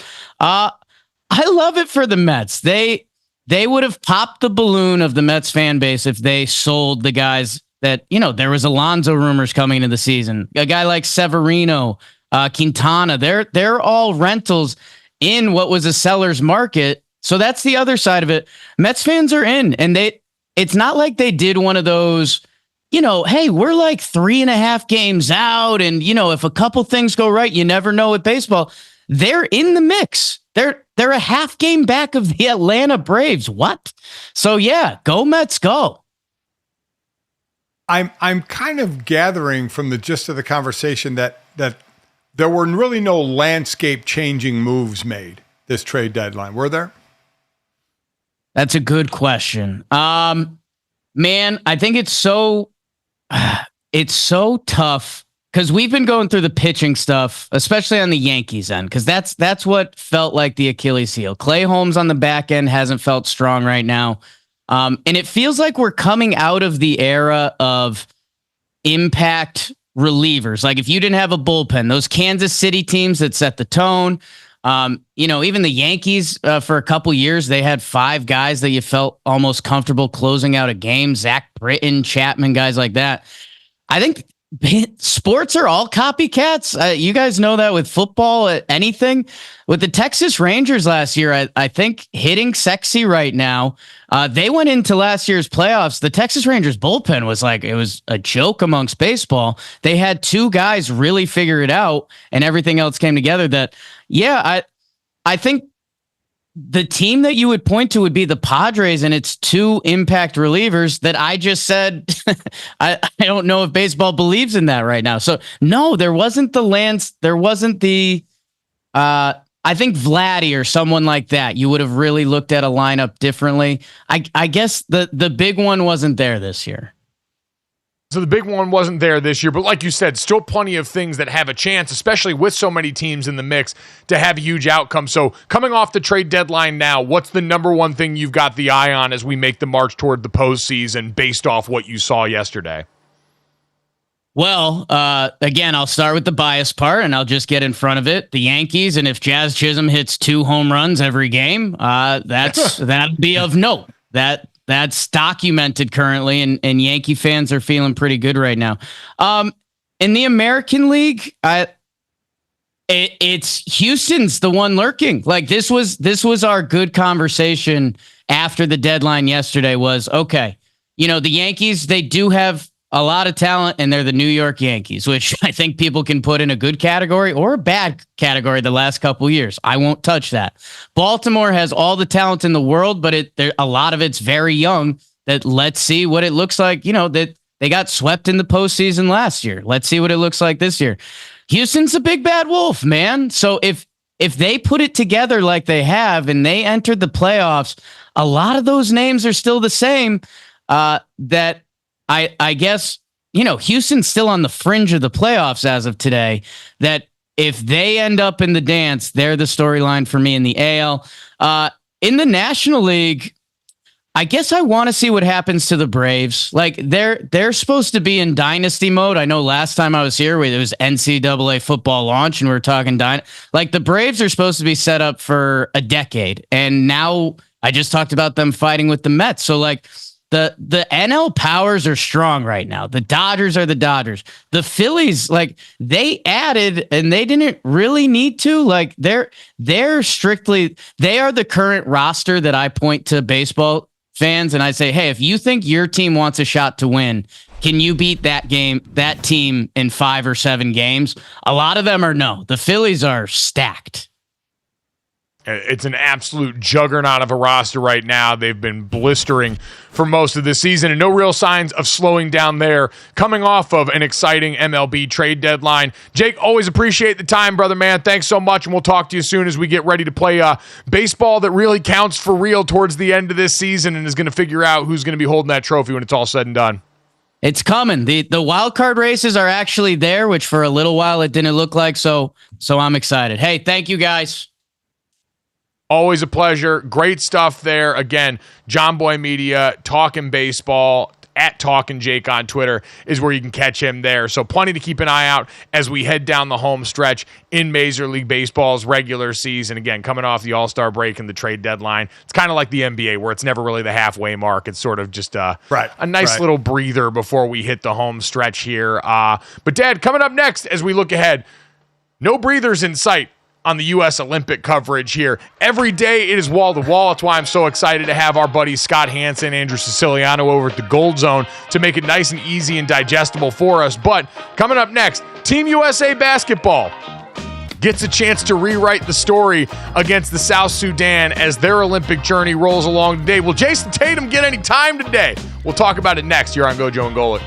I love it for the Mets. They would have popped the balloon of the Mets fan base if they sold the guys that, there was Alonso rumors coming into the season. A guy like Severino, Quintana, they're all rentals in what was a seller's market. So that's the other side of it. Mets fans are in, and it's not like they did one of those, hey, we're like 3.5 games out. And, if a couple things go right, you never know with baseball. They're in the mix. They're a half game back of the Atlanta Braves. What? So yeah, go Mets, go. I'm kind of gathering from the gist of the conversation that there were really no landscape changing moves made this trade deadline, were there? That's a good question. Man, I think it's so tough. Because we've been going through the pitching stuff, especially on the Yankees end, because that's what felt like the Achilles heel. Clay Holmes on the back end hasn't felt strong right now. And it feels like we're coming out of the era of impact relievers. Like if you didn't have a bullpen, those Kansas City teams that set the tone, even the Yankees for a couple years, they had 5 guys that you felt almost comfortable closing out a game. Zach Britton, Chapman, guys like that. I think sports are all copycats. You guys know that with football, anything. With the Texas Rangers last year, I think hitting sexy right now. They went into last year's playoffs. The Texas Rangers bullpen was it was a joke amongst baseball. They had 2 guys really figure it out, and everything else came together. I think the team that you would point to would be the Padres, and it's 2 impact relievers that I just said. I don't know if baseball believes in that right now. So no, there wasn't the I think Vladdy or someone like that. You would have really looked at a lineup differently. I guess the big one wasn't there this year. So the big one wasn't there this year, but like you said, still plenty of things that have a chance, especially with so many teams in the mix, to have a huge outcome. So coming off the trade deadline now, what's the number one thing you've got the eye on as we make the march toward the postseason based off what you saw yesterday? Well, again, I'll start with the bias part, and I'll just get in front of it. The Yankees, and if Jazz Chisholm hits 2 home runs every game, that'd be of note. That's documented currently, and Yankee fans are feeling pretty good right now. In the American League, it's Houston's the one lurking. Like this was our good conversation after the deadline yesterday was, okay, the Yankees, they do have a lot of talent and they're the New York Yankees, which I think people can put in a good category or a bad category the last couple of years. I won't touch that. Baltimore has all the talent in the world, but a lot of it's very young. That let's see what it looks like. That they got swept in the postseason last year. Let's see what it looks like this year. Houston's a big bad wolf, man. So if they put it together like they have and they entered the playoffs, a lot of those names are still the same. That I guess, Houston's still on the fringe of the playoffs as of today. That if they end up in the dance, they're the storyline for me in the AL. In the National League, I guess I want to see what happens to the Braves. Like they're supposed to be in dynasty mode. I know last time I was here, it was NCAA football launch, and we were talking like the Braves are supposed to be set up for a decade, and now I just talked about them fighting with the Mets. So like the NL powers are strong right now. The Dodgers are the Dodgers. The Phillies, like they added and they didn't really need to. Like they're strictly, they are the current roster that I point to baseball fans and I say, hey, if you think your team wants a shot to win, can you beat that team in 5 or 7 games? A lot of them are no. The Phillies are stacked. It's an absolute juggernaut of a roster right now. They've been blistering for most of the season and no real signs of slowing down there coming off of an exciting MLB trade deadline. Jake, always appreciate the time, brother, man. Thanks so much, and we'll talk to you soon as we get ready to play baseball that really counts for real towards the end of this season and is going to figure out who's going to be holding that trophy when it's all said and done. It's coming. The wild card races are actually there, which for a little while it didn't look like, so I'm excited. Hey, thank you guys. Always a pleasure. Great stuff there. Again, John Boy Media, Talking Baseball, at Talking Jake on Twitter is where you can catch him there. So plenty to keep an eye out as we head down the home stretch in Major League Baseball's regular season. Again, coming off the All-Star break and the trade deadline. It's kind of like the NBA where it's never really the halfway mark. It's sort of just a nice little breather before we hit the home stretch here. But Dad, coming up next as we look ahead, no breathers in sight on the U.S. Olympic coverage here. Every day it is wall to wall. That's why I'm so excited to have our buddies Scott Hansen, Andrew Siciliano over at the Gold Zone to make it nice and easy and digestible for us. But coming up next, Team USA basketball gets a chance to rewrite the story against the South Sudan as their Olympic journey rolls along today. Will Jason Tatum get any time today? We'll talk about it next here on Gojo and Golic.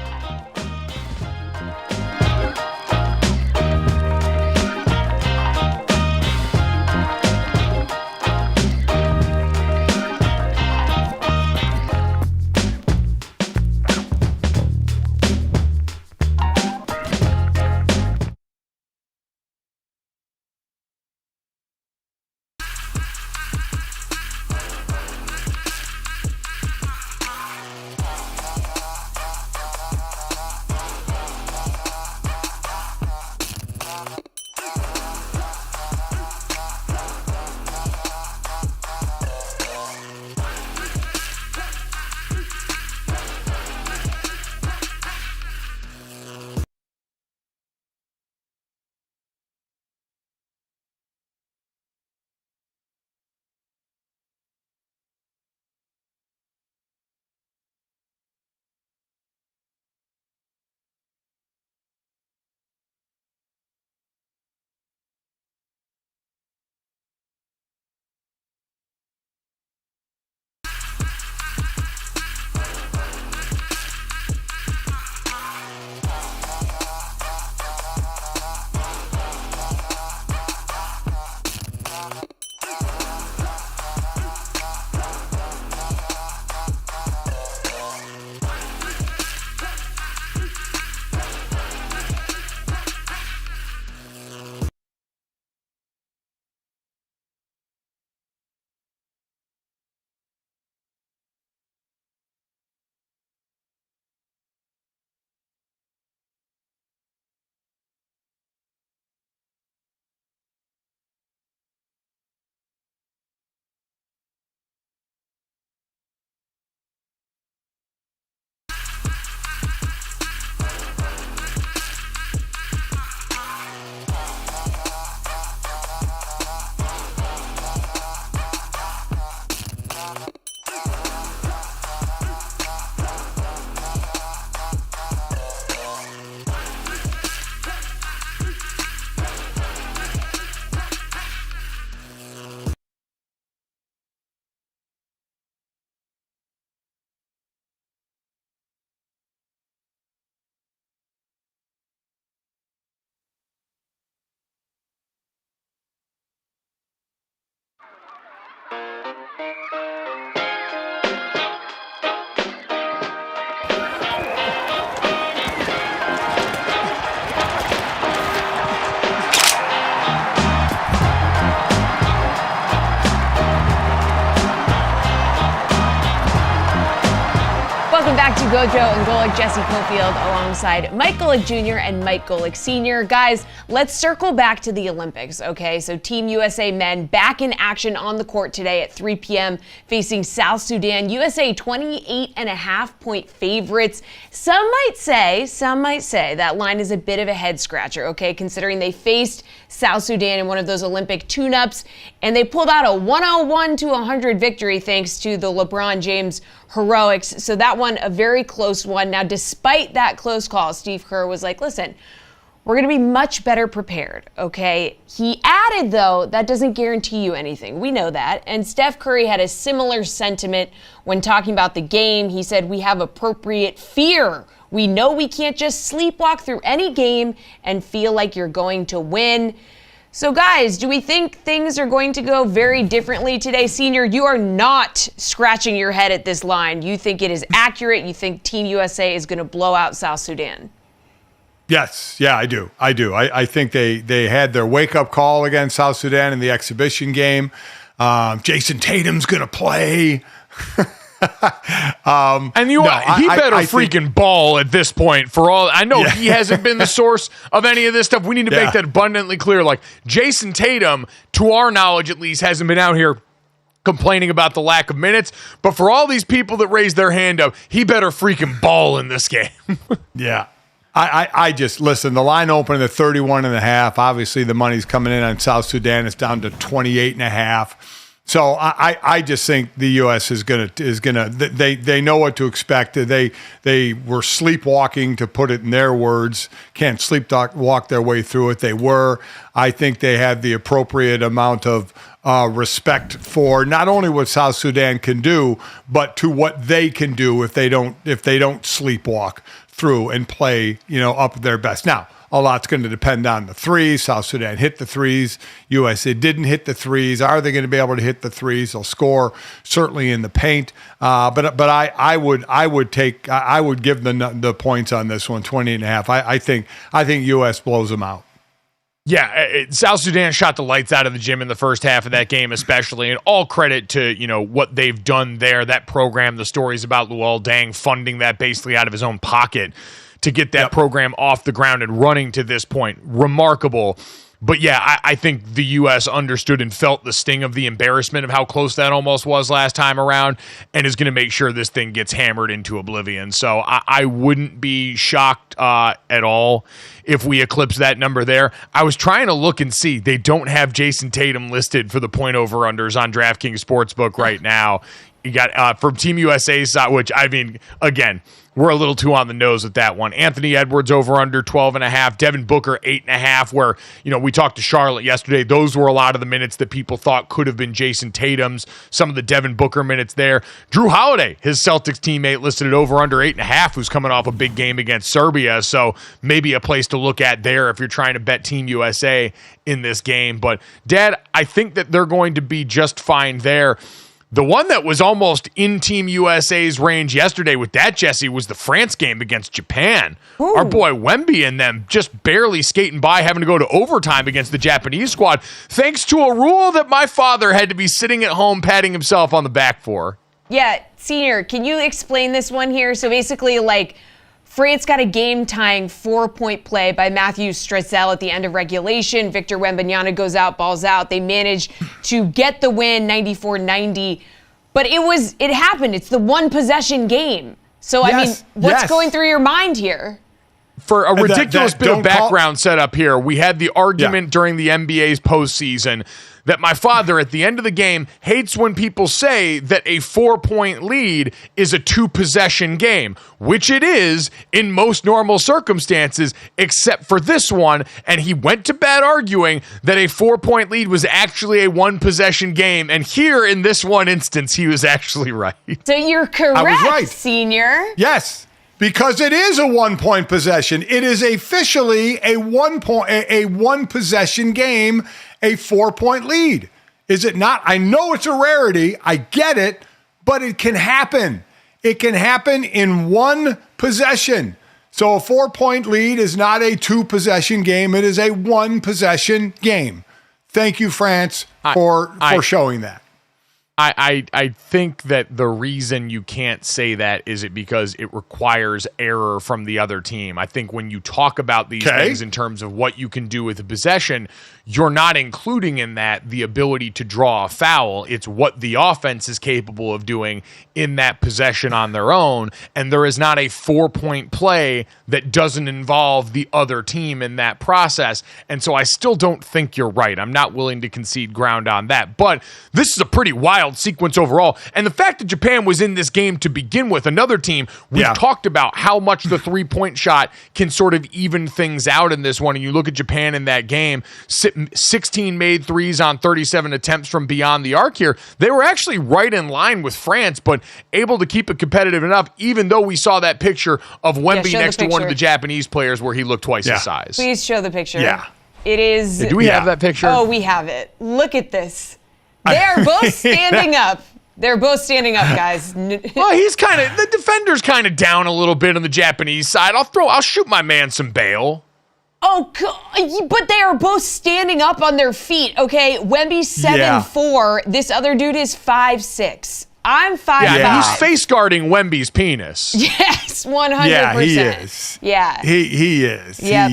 back to Gojo and Golic. Jesse Cofield alongside Mike Golic Jr. and Mike Golic Sr. Guys, let's circle back to the Olympics, okay? So Team USA men back in action on the court today at 3 p.m. facing South Sudan. USA 28.5-point favorites. Some might say that line is a bit of a head scratcher, okay? Considering they faced South Sudan in one of those Olympic tune-ups, and they pulled out a 101-100 victory thanks to the LeBron James heroics. So that one, a very close one. Now, despite that close call, Steve Kerr was like, listen, we're going to be much better prepared, okay? He added, though, that doesn't guarantee you anything. We know that. And Steph Curry had a similar sentiment when talking about the game. He said, we have appropriate fear. We know we can't just sleepwalk through any game and feel like you're going to win. So guys, do we think things are going to go very differently today? Senior, you are not scratching your head at this line. You think it is accurate. You think Team USA is going to blow out South Sudan. Yes. Yeah, I do. I think they had their wake-up call against South Sudan in the exhibition game. Jason Tatum's going to play. He better freaking ball at this point. For all I know, he hasn't been the source of any of this stuff. We need to make that abundantly clear. Like, Jason Tatum, to our knowledge at least, hasn't been out here complaining about the lack of minutes. But for all these people that raise their hand up, he better freaking ball in this game. Yeah. I just, listen, the line opened at 31.5. Obviously, the money's coming in on South Sudan. It's down to 28.5. So I just think the U.S. is gonna they know what to expect. They were sleepwalking, to put it in their words. Can't sleepwalk their way through it. They were. I think they had the appropriate amount of respect for not only what South Sudan can do, but to what they can do if they don't sleepwalk through and play up their best. Now, a lot's going to depend on the threes. South Sudan hit the threes. USA didn't hit the threes. Are they going to be able to hit the threes? They'll score certainly in the paint. But I would give the points on this one, 20.5. I think US blows them out. Yeah, South Sudan shot the lights out of the gym in the first half of that game, especially, and all credit to what they've done there. That program, the stories about Luol Deng funding that basically out of his own pocket to get that program off the ground and running to this point. Remarkable. But yeah, I think the U.S. understood and felt the sting of the embarrassment of how close that almost was last time around, and is going to make sure this thing gets hammered into oblivion. So I wouldn't be shocked at all if we eclipse that number there. I was trying to look and see. They don't have Jason Tatum listed for the point over-unders on DraftKings Sportsbook right now. You got from Team USA's side, which, I mean, again, we're a little too on the nose with that one. Anthony Edwards over under 12.5. Devin Booker 8.5, where, we talked to Charlotte yesterday. Those were a lot of the minutes that people thought could have been Jason Tatum's. Some of the Devin Booker minutes there. Drew Holiday, his Celtics teammate, listed at over under 8.5, who's coming off a big game against Serbia. So maybe a place to look at there if you're trying to bet Team USA in this game. But, Dad, I think that they're going to be just fine there. The one that was almost in Team USA's range yesterday with that, Jesse, was the France game against Japan. Ooh. Our boy Wemby and them just barely skating by, having to go to overtime against the Japanese squad, thanks to a rule that my father had to be sitting at home patting himself on the back for. Yeah, Senior, can you explain this one here? So basically, France got a game-tying 4-point play by Matthew Strzezel at the end of regulation. Victor Wembanyama goes out, balls out. They managed to get the win, 94-90. But it happened. It's the one-possession game. So, yes, I mean, what's going through your mind here? For a ridiculous bit of background setup here, we had the argument during the NBA's postseason that my father, at the end of the game, hates when people say that a 4-point lead is a 2-possession game, which it is in most normal circumstances, except for this one. And he went to bed arguing that a 4-point lead was actually a 1-possession game. And here, in this one instance, he was actually right. So you're correct, I was right. Senior. Yes. Because it is a 1-point possession. It is officially a 1-possession game, a 4-point lead. Is it not? I know it's a rarity. I get it, but it can happen. It can happen in one possession. So a 4-point lead is not a 2-possession game. It is a 1-possession game. Thank you, France, for showing that. I think that the reason you can't say that is it because it requires error from the other team. I think when you talk about these things in terms of what you can do with a possession, you're not including in that the ability to draw a foul. It's what the offense is capable of doing in that possession on their own. And there is not a 4-point play that doesn't involve the other team in that process. And so I still don't think you're right. I'm not willing to concede ground on that. But this is a pretty wild sequence overall. And the fact that Japan was in this game to begin with, another team, we've talked about how much the 3-point shot can sort of even things out in this one. And you look at Japan in that game, 16 made threes on 37 attempts from beyond the arc here. They were actually right in line with France, but able to keep it competitive enough, even though we saw that picture of Wemby next to one of the Japanese players where he looked twice his size. Please show the picture. Yeah. It is. Do we have that picture? Oh, we have it. Look at this. They're both standing up. They're both standing up, guys. Well, he's kind of, the defender's kind of down a little bit on the Japanese side. I'll shoot my man some bail. Oh, but they are both standing up on their feet, okay? Wemby's 7'4". This other dude is 5'6". I'm 5'5". Yeah, he's face guarding Wemby's penis. Yes, 100%. Yeah, he is. Yeah. He is. Yep.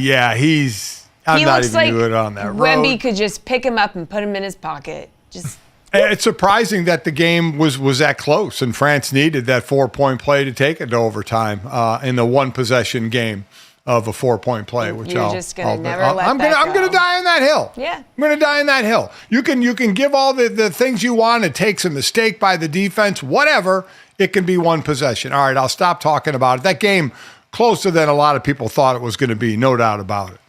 I'm he not looks even like good on that road. Wemby could just pick him up and put him in his pocket. Just. It's surprising that the game was that close, and France needed that 4-point play to take it to overtime in the one possession game of a 4-point play. Which You're just gonna never let I'm that go. I'm gonna die on that hill. Yeah, I'm gonna die on that hill. You can give all the things you want. It takes a mistake by the defense, whatever. It can be one possession. All right, I'll stop talking about it. That game closer than a lot of people thought it was going to be, no doubt about it.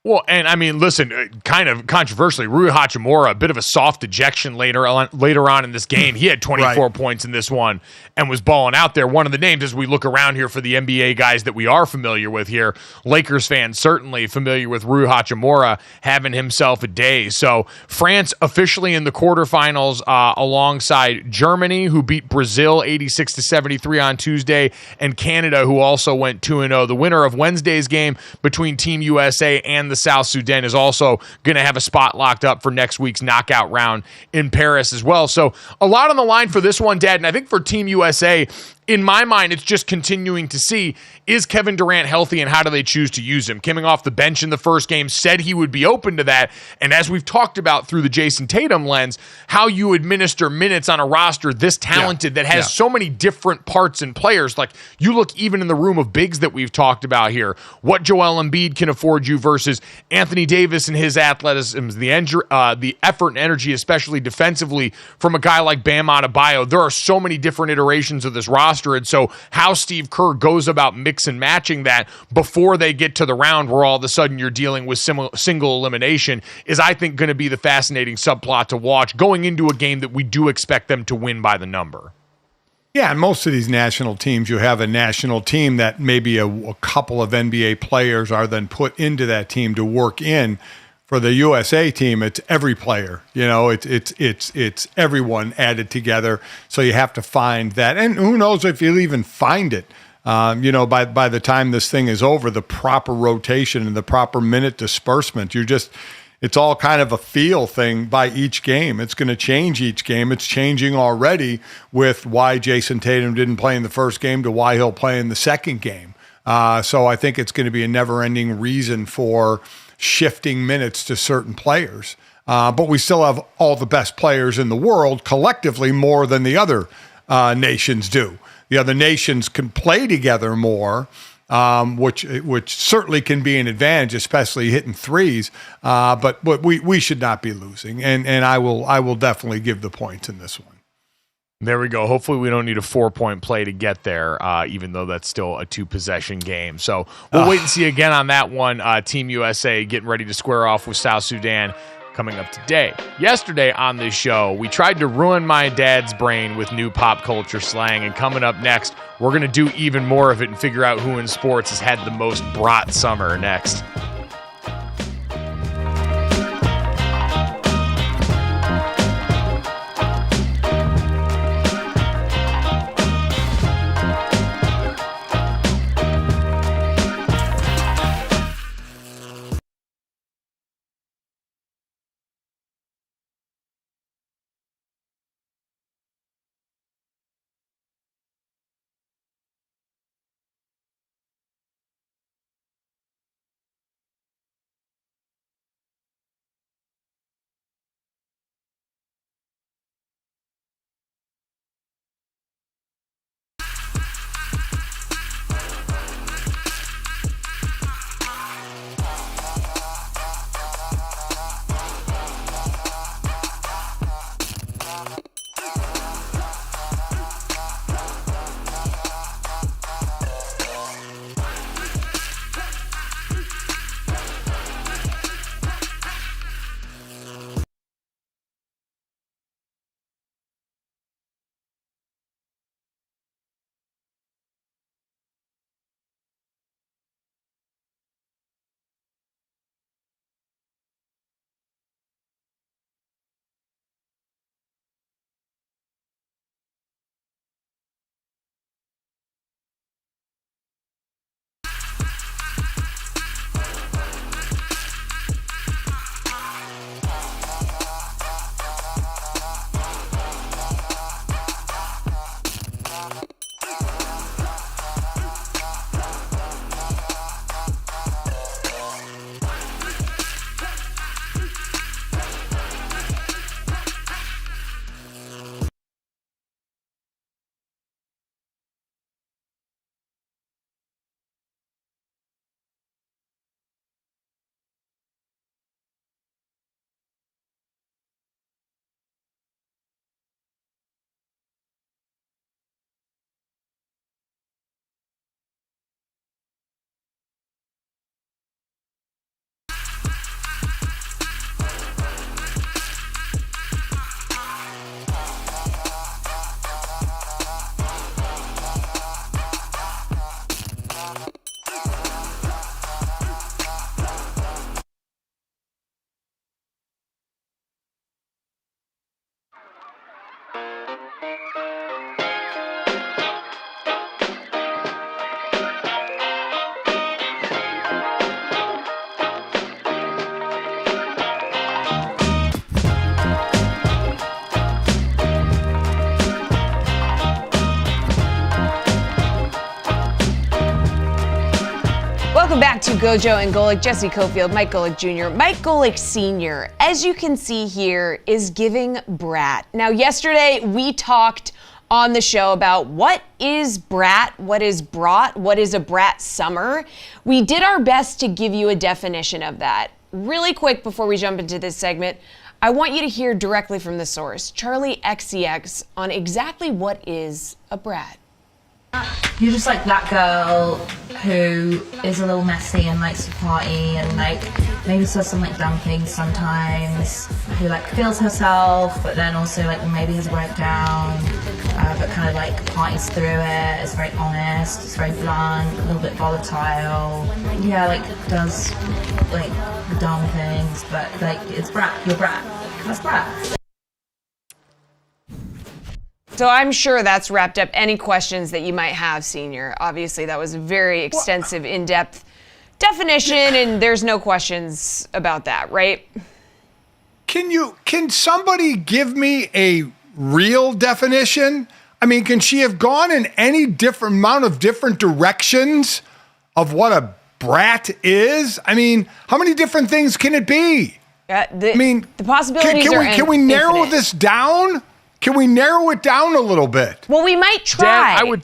Well, and I mean, listen, kind of controversially, Rui Hachimura, a bit of a soft ejection later on in this game. He had 24 points in this one and was balling out there. One of the names, as we look around here for the NBA guys that we are familiar with here, Lakers fans certainly familiar with Rui Hachimura having himself a day. So France officially in the quarterfinals alongside Germany, who beat Brazil 86-73 on Tuesday, and Canada, who also went 2-0. The winner of Wednesday's game between Team USA and the South Sudan is also going to have a spot locked up for next week's knockout round in Paris as well. So a lot on the line for this one, Dad. And I think for Team USA, in my mind, it's just continuing to see, is Kevin Durant healthy and how do they choose to use him? Coming off the bench in the first game, said he would be open to that. And as we've talked about through the Jason Tatum lens, how you administer minutes on a roster this talented that has so many different parts and players. Like you look even in the room of bigs that we've talked about here, what Joel Embiid can afford you versus Anthony Davis and his athleticism, the effort and energy, especially defensively, from a guy like Bam Adebayo. There are so many different iterations of this roster. And so how Steve Kerr goes about mix and matching that before they get to the round where all of a sudden you're dealing with single elimination is, I think, going to be the fascinating subplot to watch going into a game that we do expect them to win by the number. Yeah, and most of these national teams, you have a national team that maybe a couple of NBA players are then put into that team to work in. For the USA team, it's every player. You know, it's everyone added together. So you have to find that, and who knows if you'll even find it. By the time this thing is over, the proper rotation and the proper minute disbursement. It's all kind of a feel thing by each game. It's going to change each game. It's changing already with why Jason Tatum didn't play in the first game to why he'll play in the second game. So I think it's going to be a never-ending reason for shifting minutes to certain players. But we still have all the best players in the world collectively more than the other nations do. The other nations can play together more, which certainly can be an advantage, especially hitting threes. But we should not be losing, and I will definitely give the points in this one. There we go. Hopefully we don't need a 4-point play to get there, even though that's still a 2-possession game. So we'll wait and see again on that one. Team USA getting ready to square off with South Sudan coming up today. Yesterday on this show, we tried to ruin my dad's brain with new pop culture slang, and coming up next, we're going to do even more of it and figure out who in sports has had the most brat summer next. to Gojo and Golic. Jesse Cofield, Mike Golic Jr., Mike Golic Sr., as you can see here, is giving brat. Now, yesterday we talked on the show about what is brat, what is brought, what is a brat summer. We did our best to give you a definition of that. Really quick before we jump into this segment, I want you to hear directly from the source, Charlie XCX, on exactly what is a brat. You're just like that girl who is a little messy and likes to party and like maybe says some like dumb things sometimes, who like feels herself but then also like maybe has worked down, but kind of like parties through it, is very honest, is very blunt, a little bit volatile, yeah, like does like dumb things, but like it's brat, you're brat, that's brat. So I'm sure that's wrapped up any questions that you might have, Senior. Obviously, that was a very extensive, in-depth definition, and there's no questions about that, right? Can somebody give me a real definition? I mean, can she have gone in any different amount of different directions of what a brat is? I mean, how many different things can it be? The possibilities are can we narrow infinite. this down? Can we narrow it down a little bit? Well, we might try. Dan,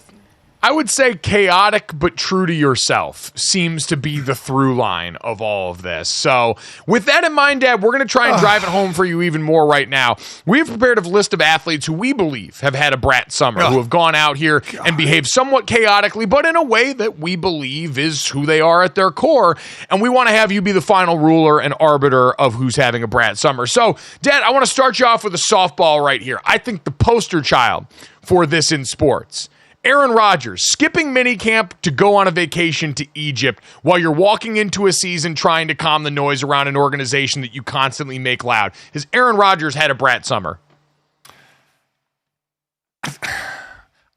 I would say chaotic but true to yourself seems to be the through line of all of this. So with that in mind, Dad, we're going to try and drive it home for you even more right now. We've prepared a list of athletes who we believe have had a brat summer, who have gone out here and behaved somewhat chaotically, but in a way that we believe is who they are at their core. And we want to have you be the final ruler and arbiter of who's having a brat summer. So, Dad, I want to start you off with a softball right here. I think the poster child for this in sports. Aaron Rodgers, skipping minicamp to go on a vacation to Egypt while you're walking into a season trying to calm the noise around an organization that you constantly make loud. Has Aaron Rodgers had a brat summer?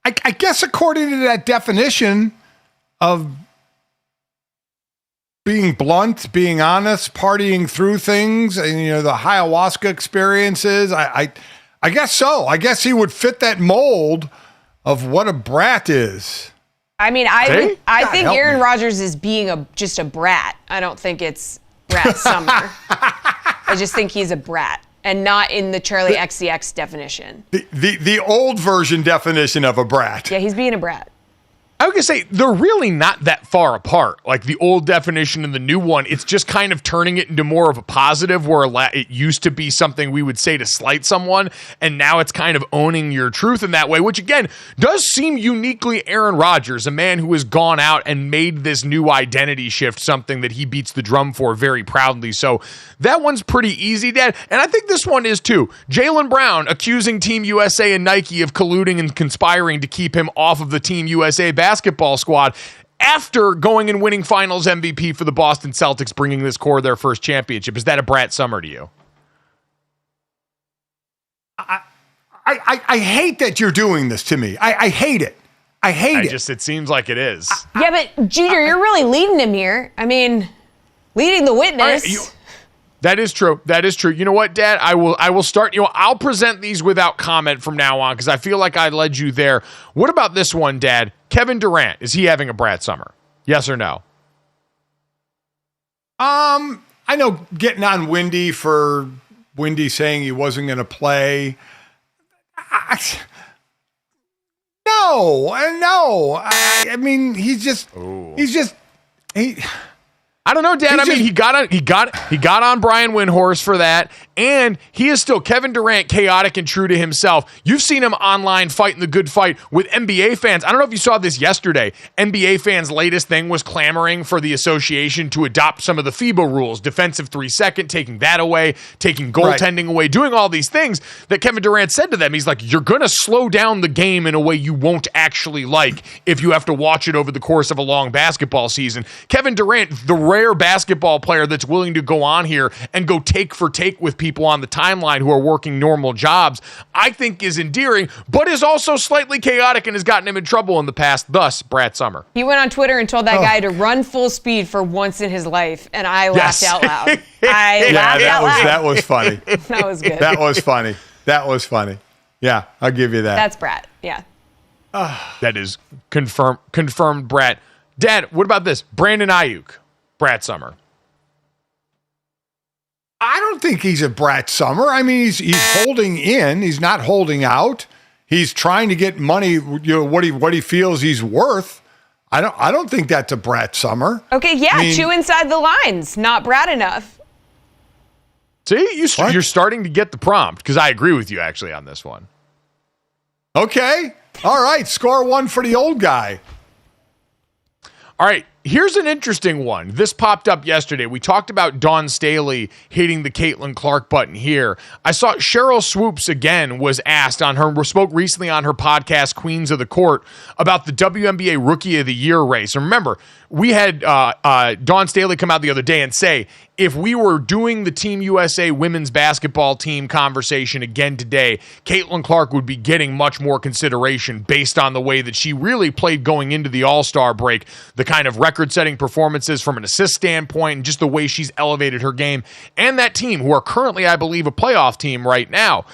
I guess according to that definition of being blunt, being honest, partying through things, and the ayahuasca experiences, I guess so. I guess he would fit that mold of what a brat is. I mean, I think Aaron Rodgers is being just a brat. I don't think it's brat summer. I just think he's a brat and not in the Charlie XCX definition. The old version definition of a brat. Yeah, he's being a brat. I was going to say, they're really not that far apart. Like the old definition and the new one, it's just kind of turning it into more of a positive where it used to be something we would say to slight someone, and now it's kind of owning your truth in that way, which again, does seem uniquely Aaron Rodgers, a man who has gone out and made this new identity shift something that he beats the drum for very proudly. So that one's pretty easy, Dad. And I think this one is too. Jaylen Brown accusing Team USA and Nike of colluding and conspiring to keep him off of the Team USA basketball squad after going and winning finals MVP for the Boston Celtics, bringing this core their first championship. Is that a brat summer to you? I hate that you're doing this to me. I hate it. I hate it. It seems like it is. Yeah, but Junior, you're really leading him here. I mean, leading the witness. That is true. That is true. You know what, Dad? I will start. I'll present these without comment from now on because I feel like I led you there. What about this one, Dad? Kevin Durant, is he having a brat summer? Yes or no? I know getting on Wendy for Wendy saying he wasn't going to play. No. I mean, I don't know, Dad. I mean, he got on Brian Windhorst for that, and he is still Kevin Durant, chaotic and true to himself. You've seen him online fighting the good fight with NBA fans. I don't know if you saw this yesterday. NBA fans' latest thing was clamoring for the association to adopt some of the FIBA rules, defensive 3-second, taking that away, taking goaltending away, doing all these things that Kevin Durant said to them. He's like, you're going to slow down the game in a way you won't actually like if you have to watch it over the course of a long basketball season. Kevin Durant, the rare basketball player that's willing to go on here and go take for take with people on the timeline who are working normal jobs, I think is endearing, but is also slightly chaotic and has gotten him in trouble in the past, thus brat summer. He went on Twitter and told that guy to run full speed for once in his life, and I laughed out loud. That was funny. That was good. That was funny. Yeah, I'll give you that. That's brat. Yeah. That is confirmed brat. Dad, what about this? Brandon Ayuk. Brad Summer? I don't think he's a Brad Summer. I mean, he's holding in. He's not holding out. He's trying to get money, what he feels he's worth. I don't think that's a Brad Summer. Okay, yeah, I mean, two inside the lines, not Brad enough. See, you're starting to get the prompt, because I agree with you actually on this one. Okay. All right. Score one for the old guy. All right, here's an interesting one. This popped up yesterday. We talked about Dawn Staley hitting the Caitlin Clark button here. I saw Cheryl Swoops again was asked spoke recently on her podcast, Queens of the Court, about the WNBA Rookie of the Year race. And remember, we had Dawn Staley come out the other day and say, if we were doing the Team USA women's basketball team conversation again today, Caitlin Clark would be getting much more consideration based on the way that she really played going into the All-Star break, the kind of record-setting performances from an assist standpoint, and just the way she's elevated her game. And that team, who are currently, I believe, a playoff team right now.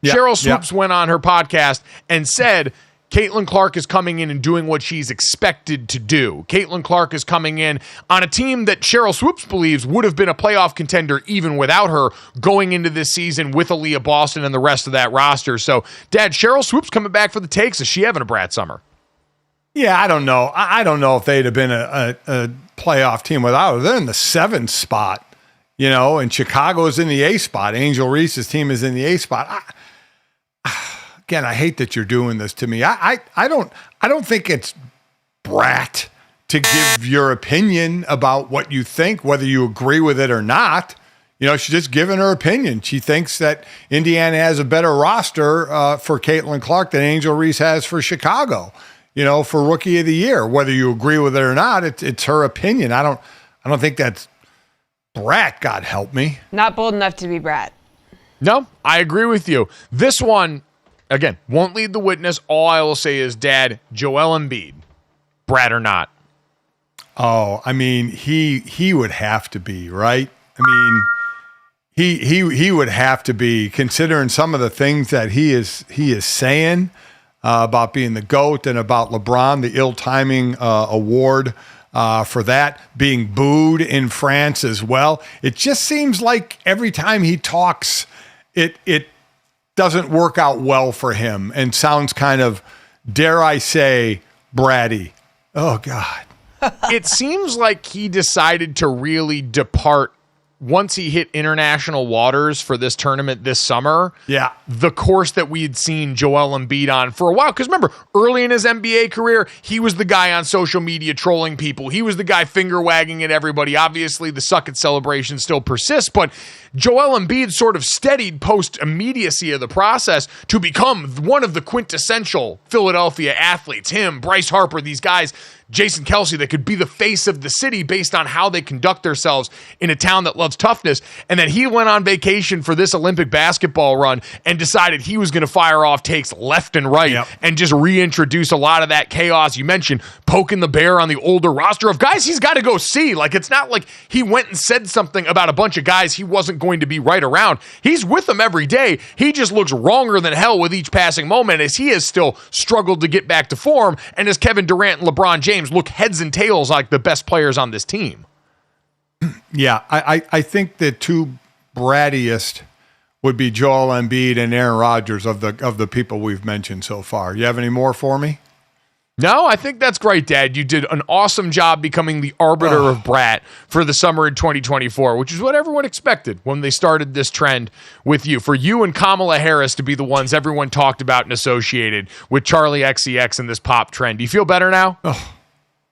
Yeah, Cheryl Swoops went on her podcast and said, Caitlin Clark is coming in and doing what she's expected to do. Caitlin Clark is coming in on a team that Cheryl Swoops believes would have been a playoff contender even without her going into this season with Aaliyah Boston and the rest of that roster. So, Dad, Cheryl Swoops coming back for the takes. Is she having a Brad Summer? Yeah, I don't know. I don't know if they'd have been a playoff team without her. They're in the 7th spot, and Chicago's in the A spot. Angel Reese's team is in the A spot. Again, I hate that you're doing this to me. I don't think it's brat to give your opinion about what you think, whether you agree with it or not. She's just giving her opinion. She thinks that Indiana has a better roster for Caitlin Clark than Angel Reese has for Chicago, for Rookie of the Year. Whether you agree with it or not, it's her opinion. I don't think that's brat, God help me. Not bold enough to be Brad. No, I agree with you. This one, again, won't lead the witness. All I will say is, Dad, Joel Embiid, Brad or not? Oh, I mean, he would have to be, right? I mean, he would have to be, considering some of the things that he is saying about being the GOAT and about LeBron, the ill-timing award for that, being booed in France as well. It just seems like every time he talks, it doesn't work out well for him and sounds kind of, dare I say, bratty. Oh, God. It seems like he decided to really depart once he hit international waters for this tournament this summer. Yeah. The course that we had seen Joel Embiid on for a while. Because remember, early in his NBA career, he was the guy on social media trolling people. He was the guy finger wagging at everybody. Obviously, the suck it celebration still persists, but Joel Embiid sort of steadied post-immediacy of the process to become one of the quintessential Philadelphia athletes. Him, Bryce Harper, these guys, Jason Kelsey, that could be the face of the city based on how they conduct themselves in a town that loves toughness. And then he went on vacation for this Olympic basketball run and decided he was going to fire off takes left and right and just reintroduce a lot of that chaos. You mentioned poking the bear on the older roster of guys he's got to go see. Like, it's not like he went and said something about a bunch of guys he wasn't going to be right around. He's with them every day. He just looks wronger than hell with each passing moment, as he has still struggled to get back to form, and as Kevin Durant and LeBron James look heads and tails like the best players on this team. Yeah, I think the two brattiest would be Joel Embiid and Aaron Rodgers of the people we've mentioned so far. You have any more for me? No, I think that's great, Dad. You did an awesome job becoming the arbiter of brat for the summer in 2024, which is what everyone expected when they started this trend with you. For you and Kamala Harris to be the ones everyone talked about and associated with Charlie XCX and this pop trend. Do you feel better now? Oh,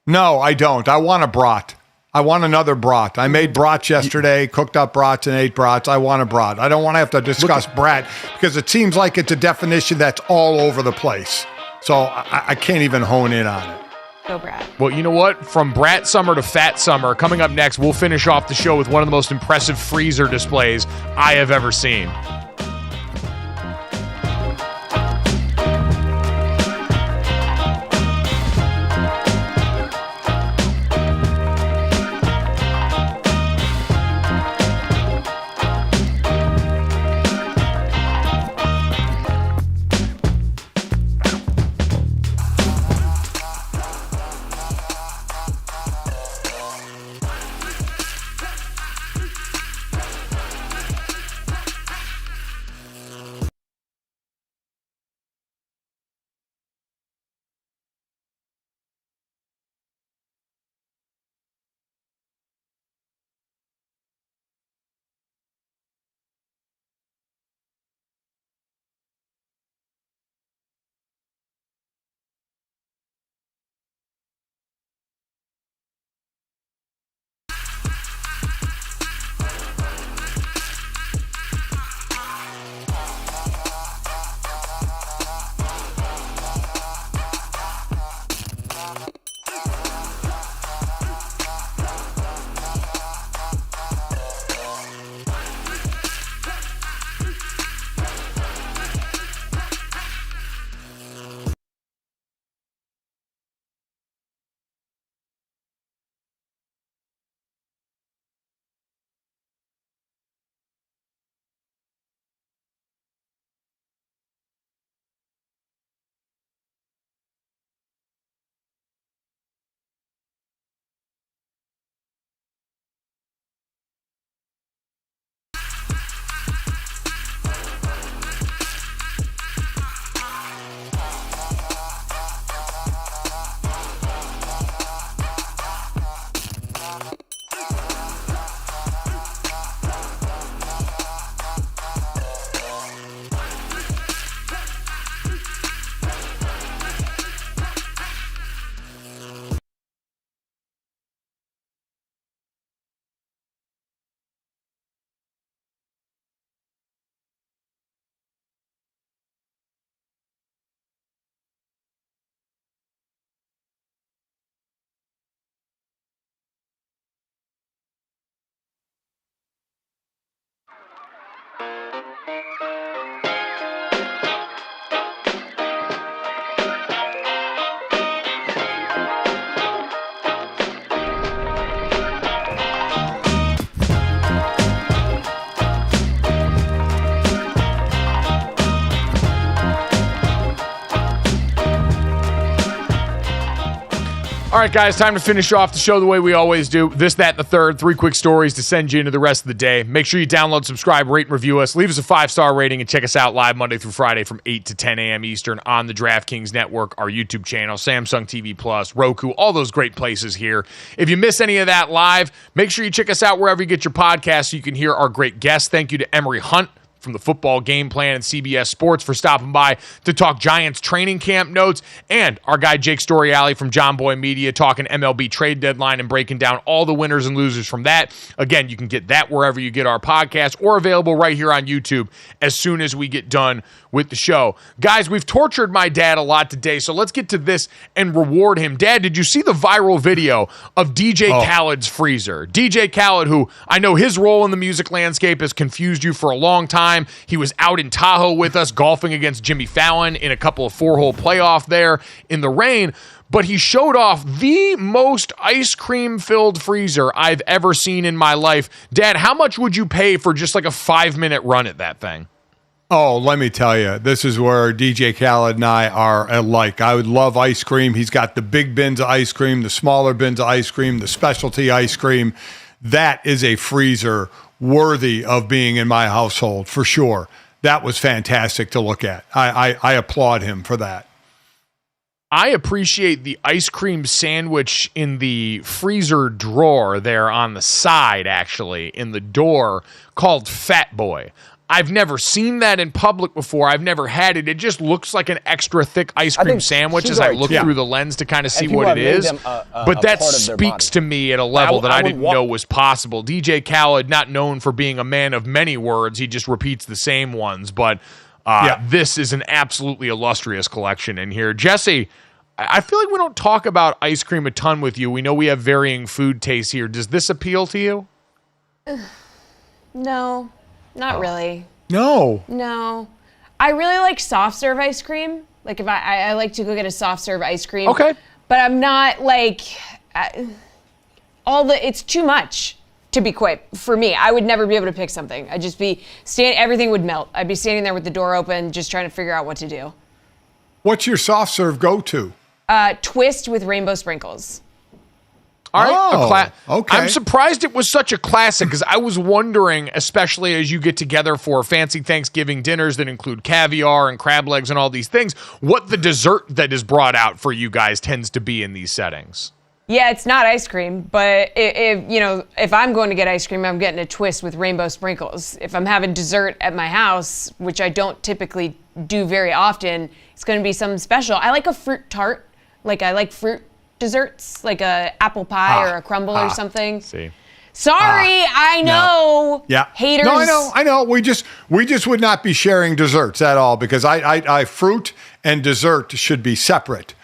no, I don't. I want a brat. I want another brat. I made brats yesterday, cooked up brats and ate brats. I want a brat. I don't want to have to discuss brat because it seems like it's a definition that's all over the place. So I can't even hone in on it. Go Brad. Well, you know what? From Brat Summer to Fat Summer, coming up next, we'll finish off the show with one of the most impressive freezer displays I have ever seen. All right, guys, time to finish off the show the way we always do. This, that, and the third. 3 quick stories to send you into the rest of the day. Make sure you download, subscribe, rate, and review us. Leave us a 5-star rating and check us out live Monday through Friday from 8 to 10 a.m. Eastern on the DraftKings Network, our YouTube channel, Samsung TV Plus, Roku, all those great places here. If you miss any of that live, make sure you check us out wherever you get your podcasts so you can hear our great guests. Thank you to Emory Hunt from the Football Game Plan and CBS Sports for stopping by to talk Giants training camp notes, and our guy Jake Storiale from John Boy Media talking MLB trade deadline and breaking down all the winners and losers from that. Again, you can get that wherever you get our podcast or available right here on YouTube as soon as we get done with the show. Guys, we've tortured my dad a lot today, so let's get to this and reward him. Dad, did you see the viral video of DJ Khaled's freezer? DJ Khaled, who I know his role in the music landscape has confused you for a long time. He was out in Tahoe with us golfing against Jimmy Fallon in a couple of 4-hole playoff there in the rain, but he showed off the most ice cream-filled freezer I've ever seen in my life. Dad, how much would you pay for just like a 5-minute run at that thing? Oh, let me tell you, this is where DJ Khaled and I are alike. I would love ice cream. He's got the big bins of ice cream, the smaller bins of ice cream, the specialty ice cream. That is a freezer worthy of being in my household, for sure. That was fantastic to look at. I applaud him for that. I appreciate the ice cream sandwich in the freezer drawer there on the side, actually, in the door, called Fat Boy. I've never seen that in public before. I've never had it. It just looks like an extra thick ice cream sandwich as I look through the lens to kind of see what it is. But that speaks to me at a level that I didn't know was possible. DJ Khaled, not known for being a man of many words, he just repeats the same ones. But this is an absolutely illustrious collection in here. Jesse, I feel like we don't talk about ice cream a ton with you. We know we have varying food tastes here. Does this appeal to you? No. Not really. No. I really like soft serve ice cream. Like if I like to go get a soft serve ice cream. Okay. But I'm not like it's too much to be quite for me. I would never be able to pick something. I'd just be everything would melt. I'd be standing there with the door open just trying to figure out what to do. What's your soft serve go-to? Twist with rainbow sprinkles. All right. Okay. I'm surprised it was such a classic because I was wondering, especially as you get together for fancy Thanksgiving dinners that include caviar and crab legs and all these things, what the dessert that is brought out for you guys tends to be in these settings. Yeah, it's not ice cream, but if I'm going to get ice cream, I'm getting a twist with rainbow sprinkles. If I'm having dessert at my house, which I don't typically do very often, it's going to be something special. I like a fruit tart. Like I like fruit desserts, like a apple pie or a crumble or something. See. Sorry, I know. Yeah. Haters. No, I know. We just would not be sharing desserts at all because I fruit and dessert should be separate.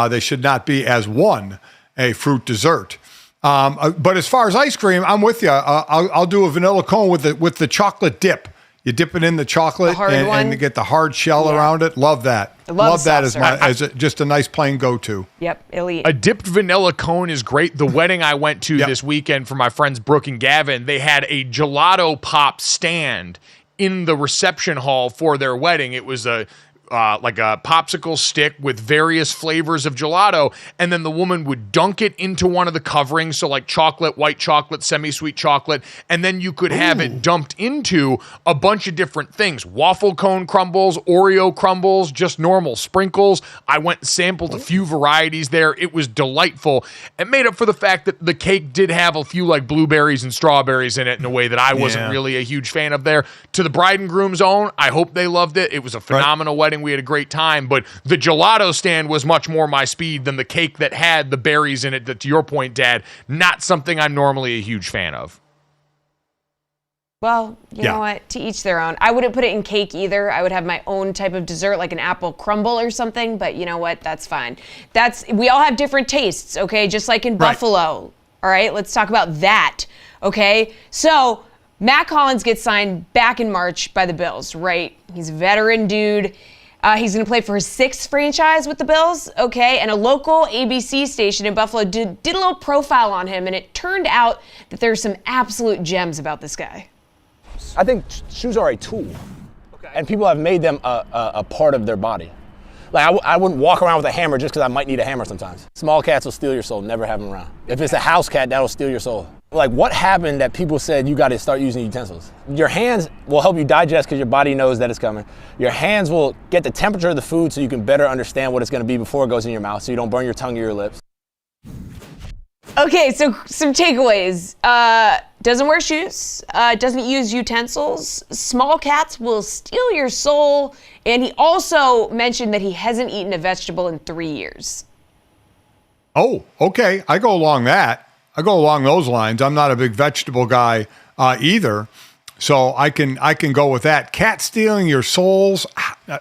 They should not be as one, a fruit dessert. But as far as ice cream, I'm with you. I'll do a vanilla cone with the chocolate dip. You dip it in the chocolate and you get the hard shell around it. Love that. Love that as just a nice plain go-to. Yep, elite. A dipped vanilla cone is great. The wedding I went to this weekend for my friends Brooke and Gavin, they had a gelato pop stand in the reception hall for their wedding. It was like a popsicle stick with various flavors of gelato, and then the woman would dunk it into one of the coverings, so like chocolate, white chocolate, semi-sweet chocolate, and then you could have it dumped into a bunch of different things. Waffle cone crumbles, Oreo crumbles, just normal sprinkles. I went and sampled a few varieties there. It was delightful. It made up for the fact that the cake did have a few like blueberries and strawberries in it in a way that I wasn't really a huge fan of there. To the bride and groom's own, I hope they loved it. It was a phenomenal wedding. We had a great time, but the gelato stand was much more my speed than the cake that had the berries in it that, to your point, Dad, not something I'm normally a huge fan of. Well, you know what? To each their own. I wouldn't put it in cake either. I would have my own type of dessert, like an apple crumble or something, but you know what? That's fine. We all have different tastes, okay? Just like in Buffalo. All right, let's talk about that, okay? So Matt Collins gets signed back in March by the Bills, right? He's a veteran dude. He's going to play for his 6th franchise with the Bills, okay? And a local ABC station in Buffalo did a little profile on him, and it turned out that there's some absolute gems about this guy. I think shoes are a tool, and people have made them a part of their body. Like, I wouldn't walk around with a hammer just because I might need a hammer sometimes. Small cats will steal your soul, never have them around. If it's a house cat, that'll steal your soul. Like, what happened that people said you got to start using utensils? Your hands will help you digest because your body knows that it's coming. Your hands will get the temperature of the food so you can better understand what it's going to be before it goes in your mouth so you don't burn your tongue or your lips. Okay, so some takeaways. Doesn't wear shoes, doesn't use utensils. Small cats will steal your soul. And he also mentioned that he hasn't eaten a vegetable in 3 years. Oh, okay. I go along those lines. I'm not a big vegetable guy either. So I can go with that. Cat stealing your souls.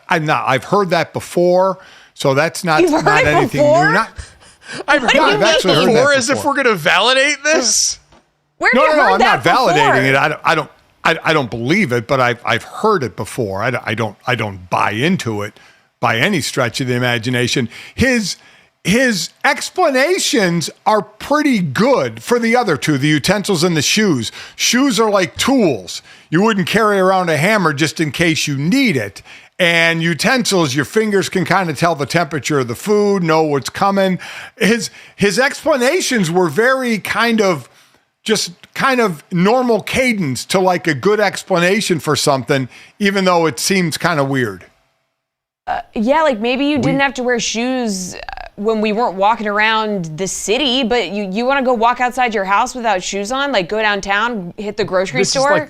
I've heard that before. So that's not anything new. I've heard that before, as if we're going to validate this. Where have you heard I'm that not validating before? it. I don't believe it, but I've heard it before. I don't buy into it by any stretch of the imagination. His explanations are pretty good for the other two, the utensils and the shoes. Shoes are like tools. You wouldn't carry around a hammer just in case you need it. And utensils, your fingers can kind of tell the temperature of the food, know what's coming. His explanations were very kind of normal cadence to like a good explanation for something, even though it seems kind of weird. Yeah, like maybe you didn't have to wear shoes when we weren't walking around the city, but you want to go walk outside your house without shoes on, like go downtown, hit the grocery store?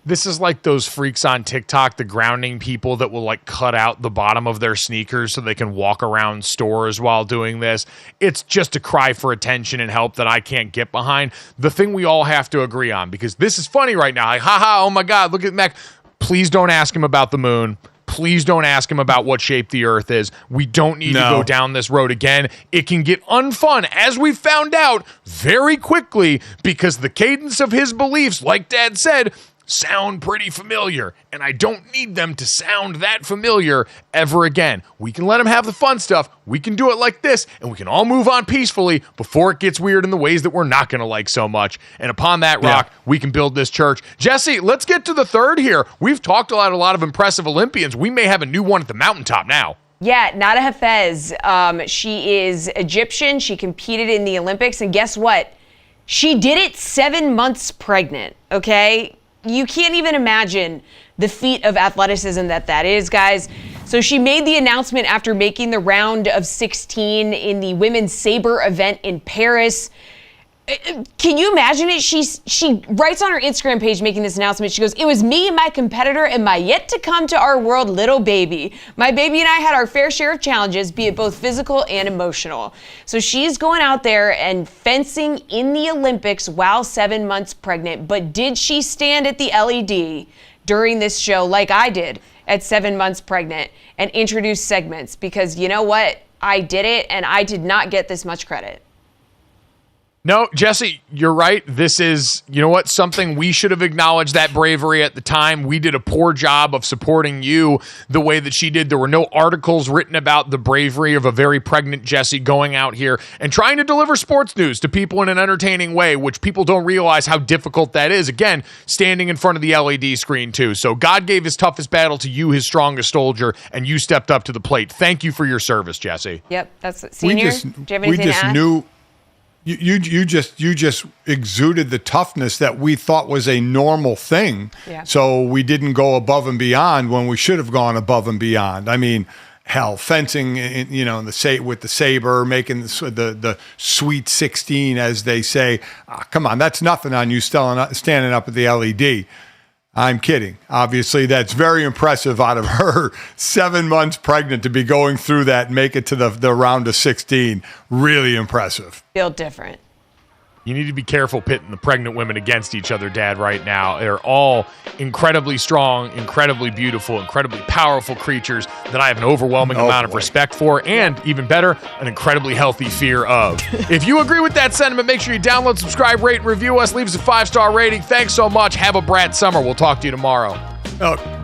This is like those freaks on TikTok, the grounding people that will like cut out the bottom of their sneakers so they can walk around stores while doing this. It's just a cry for attention and help that I can't get behind. The thing we all have to agree on, because this is funny right now. Like, haha, oh my God, look at Mac. Please don't ask him about the moon. Please don't ask him about what shape the earth is. We don't need to go down this road again. It can get unfun, as we found out very quickly, because the cadence of his beliefs, like Dad said, sound pretty familiar, and I don't need them to sound that familiar ever again. We can let them have the fun stuff. We can do it like this, and we can all move on peacefully before it gets weird in the ways that we're not going to like so much. And upon that rock, we can build this church. Jesse, let's get to the third here. We've talked about a lot of impressive Olympians. We may have a new one at the mountaintop now. Yeah, Nada Hafez. She is Egyptian. She competed in the Olympics, and guess what? She did it 7 months pregnant, okay? You can't even imagine the feat of athleticism that is, guys. So she made the announcement after making the round of 16 in the women's saber event in Paris. Can you imagine it? She writes on her Instagram page making this announcement. She goes, "It was me and my competitor and my yet to come to our world little baby. My baby and I had our fair share of challenges, be it both physical and emotional." So she's going out there and fencing in the Olympics while 7 months pregnant. But did she stand at the LED during this show like I did at 7 months pregnant and introduce segments? Because you know what? I did it, and I did not get this much credit. No, Jesse, you're right. This is, you know what, something we should have acknowledged that bravery at the time. We did a poor job of supporting you the way that she did. There were no articles written about the bravery of a very pregnant Jessie going out here and trying to deliver sports news to people in an entertaining way, which people don't realize how difficult that is. Again, standing in front of the LED screen too. So God gave his toughest battle to you, his strongest soldier, and you stepped up to the plate. Thank you for your service, Jesse. Yep, that's Senior. Do you have anything to add? You just exuded the toughness that we thought was a normal thing. Yeah. So we didn't go above and beyond when we should have gone above and beyond. I mean, hell, fencing, with the saber, making the sweet 16, as they say. Come on, that's nothing on you standing up at the LED. I'm kidding. Obviously, that's very impressive out of her 7 months pregnant to be going through that and make it to the round of 16. Really impressive. Feel different. You need to be careful pitting the pregnant women against each other, Dad, right now. They're all incredibly strong, incredibly beautiful, incredibly powerful creatures that I have an overwhelming amount of respect for, and even better, an incredibly healthy fear of. If you agree with that sentiment, make sure you download, subscribe, rate, and review us. Leave us a 5-star rating. Thanks so much. Have a brat summer. We'll talk to you tomorrow. Oh,